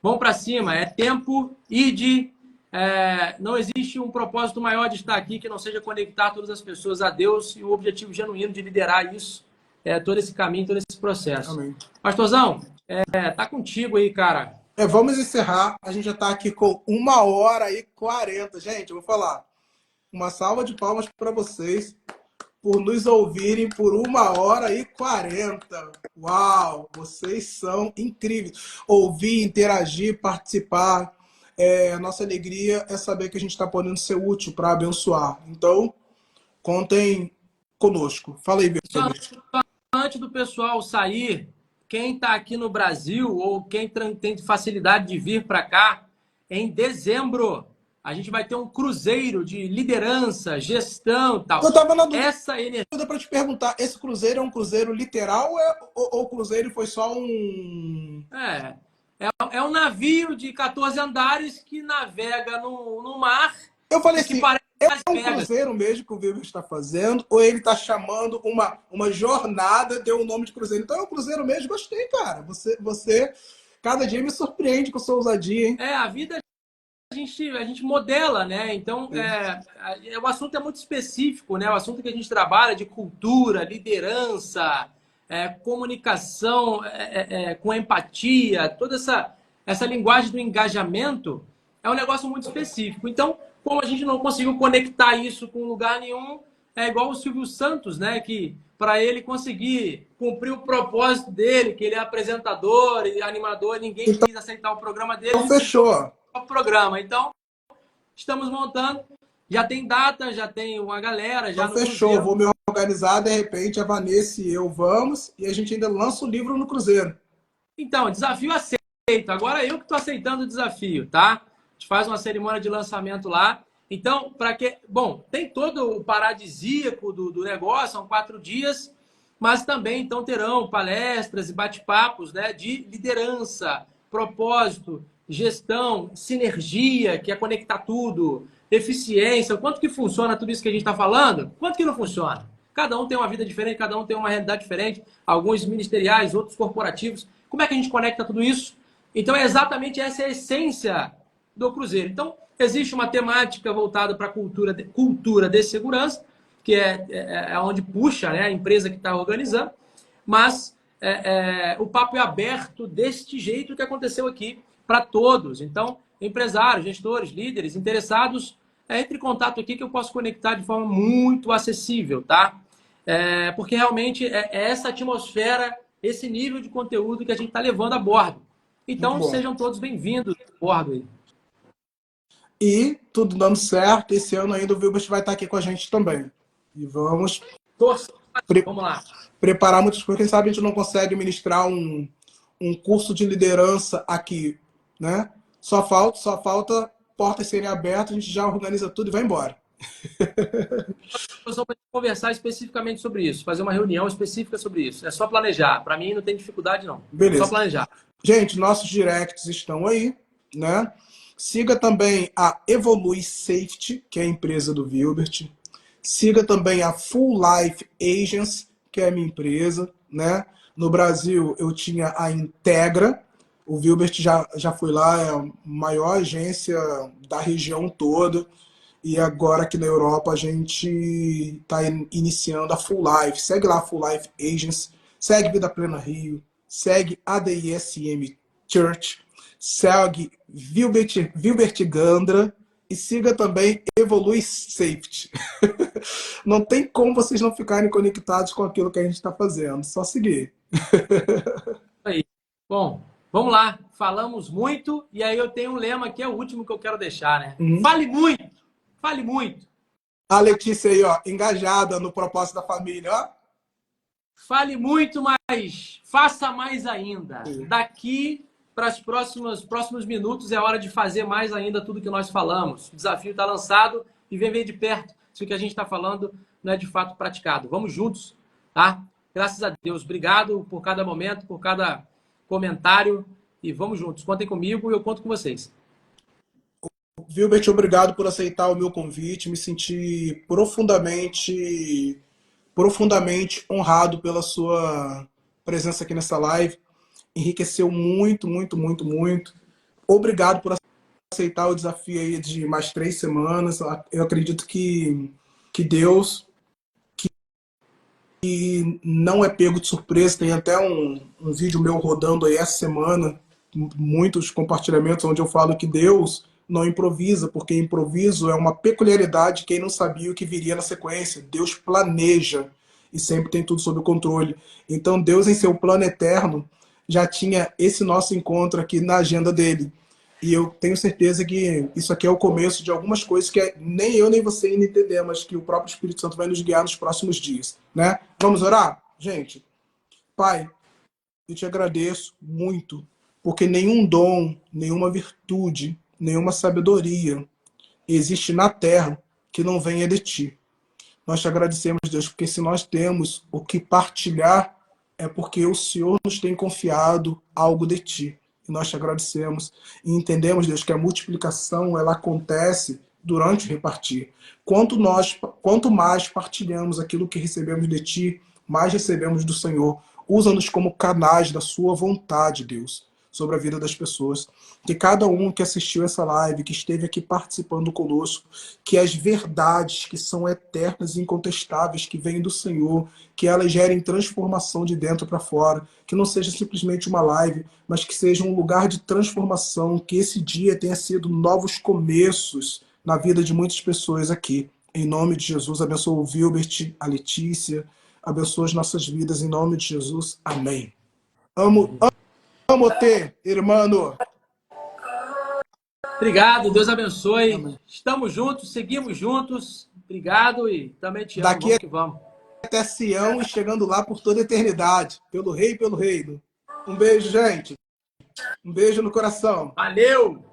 Vamos para cima, é tempo e não existe um propósito maior de estar aqui que não seja conectar todas as pessoas a Deus e o objetivo genuíno de liderar isso, todo esse caminho, todo esse processo. Amém. Pastorzão, tá contigo aí, cara. Vamos encerrar. A gente já está aqui com 1h40. Gente, eu vou falar. Uma salva de palmas para vocês por nos ouvirem por 1h40. Uau! Vocês são incríveis. Ouvir, interagir, participar. A nossa alegria é saber que a gente está podendo ser útil para abençoar. Então, contem conosco. Fala aí, Vitor. Antes do pessoal sair, quem está aqui no Brasil ou quem tem facilidade de vir para cá, em dezembro, a gente vai ter um cruzeiro de liderança, gestão e tal. Eu estava na dúvida energia para te perguntar, esse cruzeiro é um cruzeiro literal ou o cruzeiro foi só um... É um navio de 14 andares que navega no mar. Eu falei assim, é um cruzeiro mesmo que o Vitor está fazendo ou ele está chamando uma jornada, deu o nome de cruzeiro? Então é um cruzeiro mesmo, gostei, cara. Você cada dia me surpreende com sua ousadia, hein? A vida a gente modela, né? Então, o assunto é muito específico, né? O assunto que a gente trabalha de cultura, liderança, comunicação com empatia, toda essa linguagem do engajamento é um negócio muito específico. Então, como a gente não conseguiu conectar isso com lugar nenhum, é igual o Silvio Santos, né? Que para ele conseguir cumprir o propósito dele, que ele é apresentador e animador, ninguém quis aceitar o programa dele. Então fechou. O programa. Então, estamos montando. Já tem data, já tem uma galera. Já então fechou, vou me organizar, de repente a Vanessa e eu vamos, e a gente ainda lança o livro no cruzeiro. Então, desafio aceito. Agora eu que estou aceitando o desafio, tá? A gente faz uma cerimônia de lançamento lá. Então, para que... Bom, tem todo o paradisíaco do negócio, são 4 dias, mas também então terão palestras e bate-papos, né, de liderança, propósito, gestão, sinergia, que é conectar tudo, eficiência, o quanto que funciona tudo isso que a gente está falando, quanto que não funciona. Cada um tem uma vida diferente, cada um tem uma realidade diferente, alguns ministeriais, outros corporativos. Como é que a gente conecta tudo isso? Então, é exatamente essa a essência do cruzeiro. Então, existe uma temática voltada para a cultura de segurança, porque é onde puxa, né, a empresa que está organizando, mas o papo é aberto deste jeito que aconteceu aqui para todos. Então, empresários, gestores, líderes, interessados, entre em contato aqui que eu posso conectar de forma muito acessível, tá? Porque realmente é essa atmosfera, esse nível de conteúdo que a gente está levando a bordo. Muito Então, bom. sejam todos bem-vindos a bordo aí. E tudo dando certo, esse ano ainda o Vilbert vai estar aqui com a gente também. E vamos Torça. Vamos lá. preparar muitas coisas. Quem sabe a gente não consegue ministrar um curso de liderança aqui, né? Só falta portas serem abertas, a gente já organiza tudo e vai embora. Para conversar especificamente sobre isso, fazer uma reunião específica sobre isso. É só planejar. Para mim não tem dificuldade, não. É só Beleza. planejar. Gente, nossos directs estão aí, né? Siga também a Evolui Safety, que é a empresa do Vilbert. Siga também a Full Life Agents, que é a minha empresa, né? No Brasil, eu tinha a Integra. O Vilbert já foi lá, é a maior agência da região toda. E agora aqui na Europa a gente está iniciando a Full Life. Segue lá a Full Life Agents, segue Vida Plena Rio, segue ADISM Church, segue Vilbert Gandra e siga também Evolui Safety. Não tem como vocês não ficarem conectados com aquilo que a gente está fazendo, só seguir. Aí. Bom, vamos lá. Falamos muito e aí eu tenho um lema que é o último que eu quero deixar, né? Fale muito! Fale muito! A Letícia aí, ó, engajada no propósito da família, ó. Fale muito, mas faça mais ainda. Daqui para os próximos minutos é hora de fazer mais ainda tudo que nós falamos. O desafio está lançado e vem ver de perto se o que a gente está falando não é de fato praticado. Vamos juntos, tá? Graças a Deus. Obrigado por cada momento, por cada comentário e vamos juntos. Contem comigo e eu conto com vocês. Vilbert, obrigado por aceitar o meu convite. Me senti profundamente honrado pela sua presença aqui nessa live. Enriqueceu muito, muito, muito, muito. Obrigado por aceitar o desafio aí de mais 3 semanas. Eu acredito que Deus, que não é pego de surpresa, tem até um vídeo meu rodando aí essa semana, muitos compartilhamentos onde eu falo que Deus não improvisa, porque improviso é uma peculiaridade de quem não sabia o que viria na sequência. Deus planeja e sempre tem tudo sob controle. Então Deus, em seu plano eterno, já tinha esse nosso encontro aqui na agenda dele. E eu tenho certeza que isso aqui é o começo de algumas coisas que nem eu nem você ainda entendemos, mas que o próprio Espírito Santo vai nos guiar nos próximos dias, né? Vamos orar? Gente, Pai, eu te agradeço muito, porque nenhum dom, nenhuma virtude, nenhuma sabedoria existe na terra que não venha de ti. Nós te agradecemos, Deus, porque se nós temos o que partilhar, é porque o Senhor nos tem confiado algo de ti. E nós te agradecemos e entendemos, Deus, que a multiplicação ela acontece durante o repartir. Quanto mais partilhamos aquilo que recebemos de ti, mais recebemos do Senhor. Usa-nos como canais da sua vontade, Deus, sobre a vida das pessoas. Que cada um que assistiu essa live, que esteve aqui participando conosco, que as verdades que são eternas e incontestáveis, que vêm do Senhor, que elas gerem transformação de dentro para fora, que não seja simplesmente uma live, mas que seja um lugar de transformação, que esse dia tenha sido novos começos na vida de muitas pessoas aqui. Em nome de Jesus, abençoa o Vilbert, a Letícia, abençoa as nossas vidas, em nome de Jesus. Amém. Amo te, irmão. Obrigado, Deus abençoe. Amém. Estamos juntos, seguimos juntos. Obrigado e também te amo. Daqui Vamos que vamos. até Sião e chegando lá por toda a eternidade, pelo Rei e pelo Reino. Um beijo, gente. Um beijo no coração. Valeu!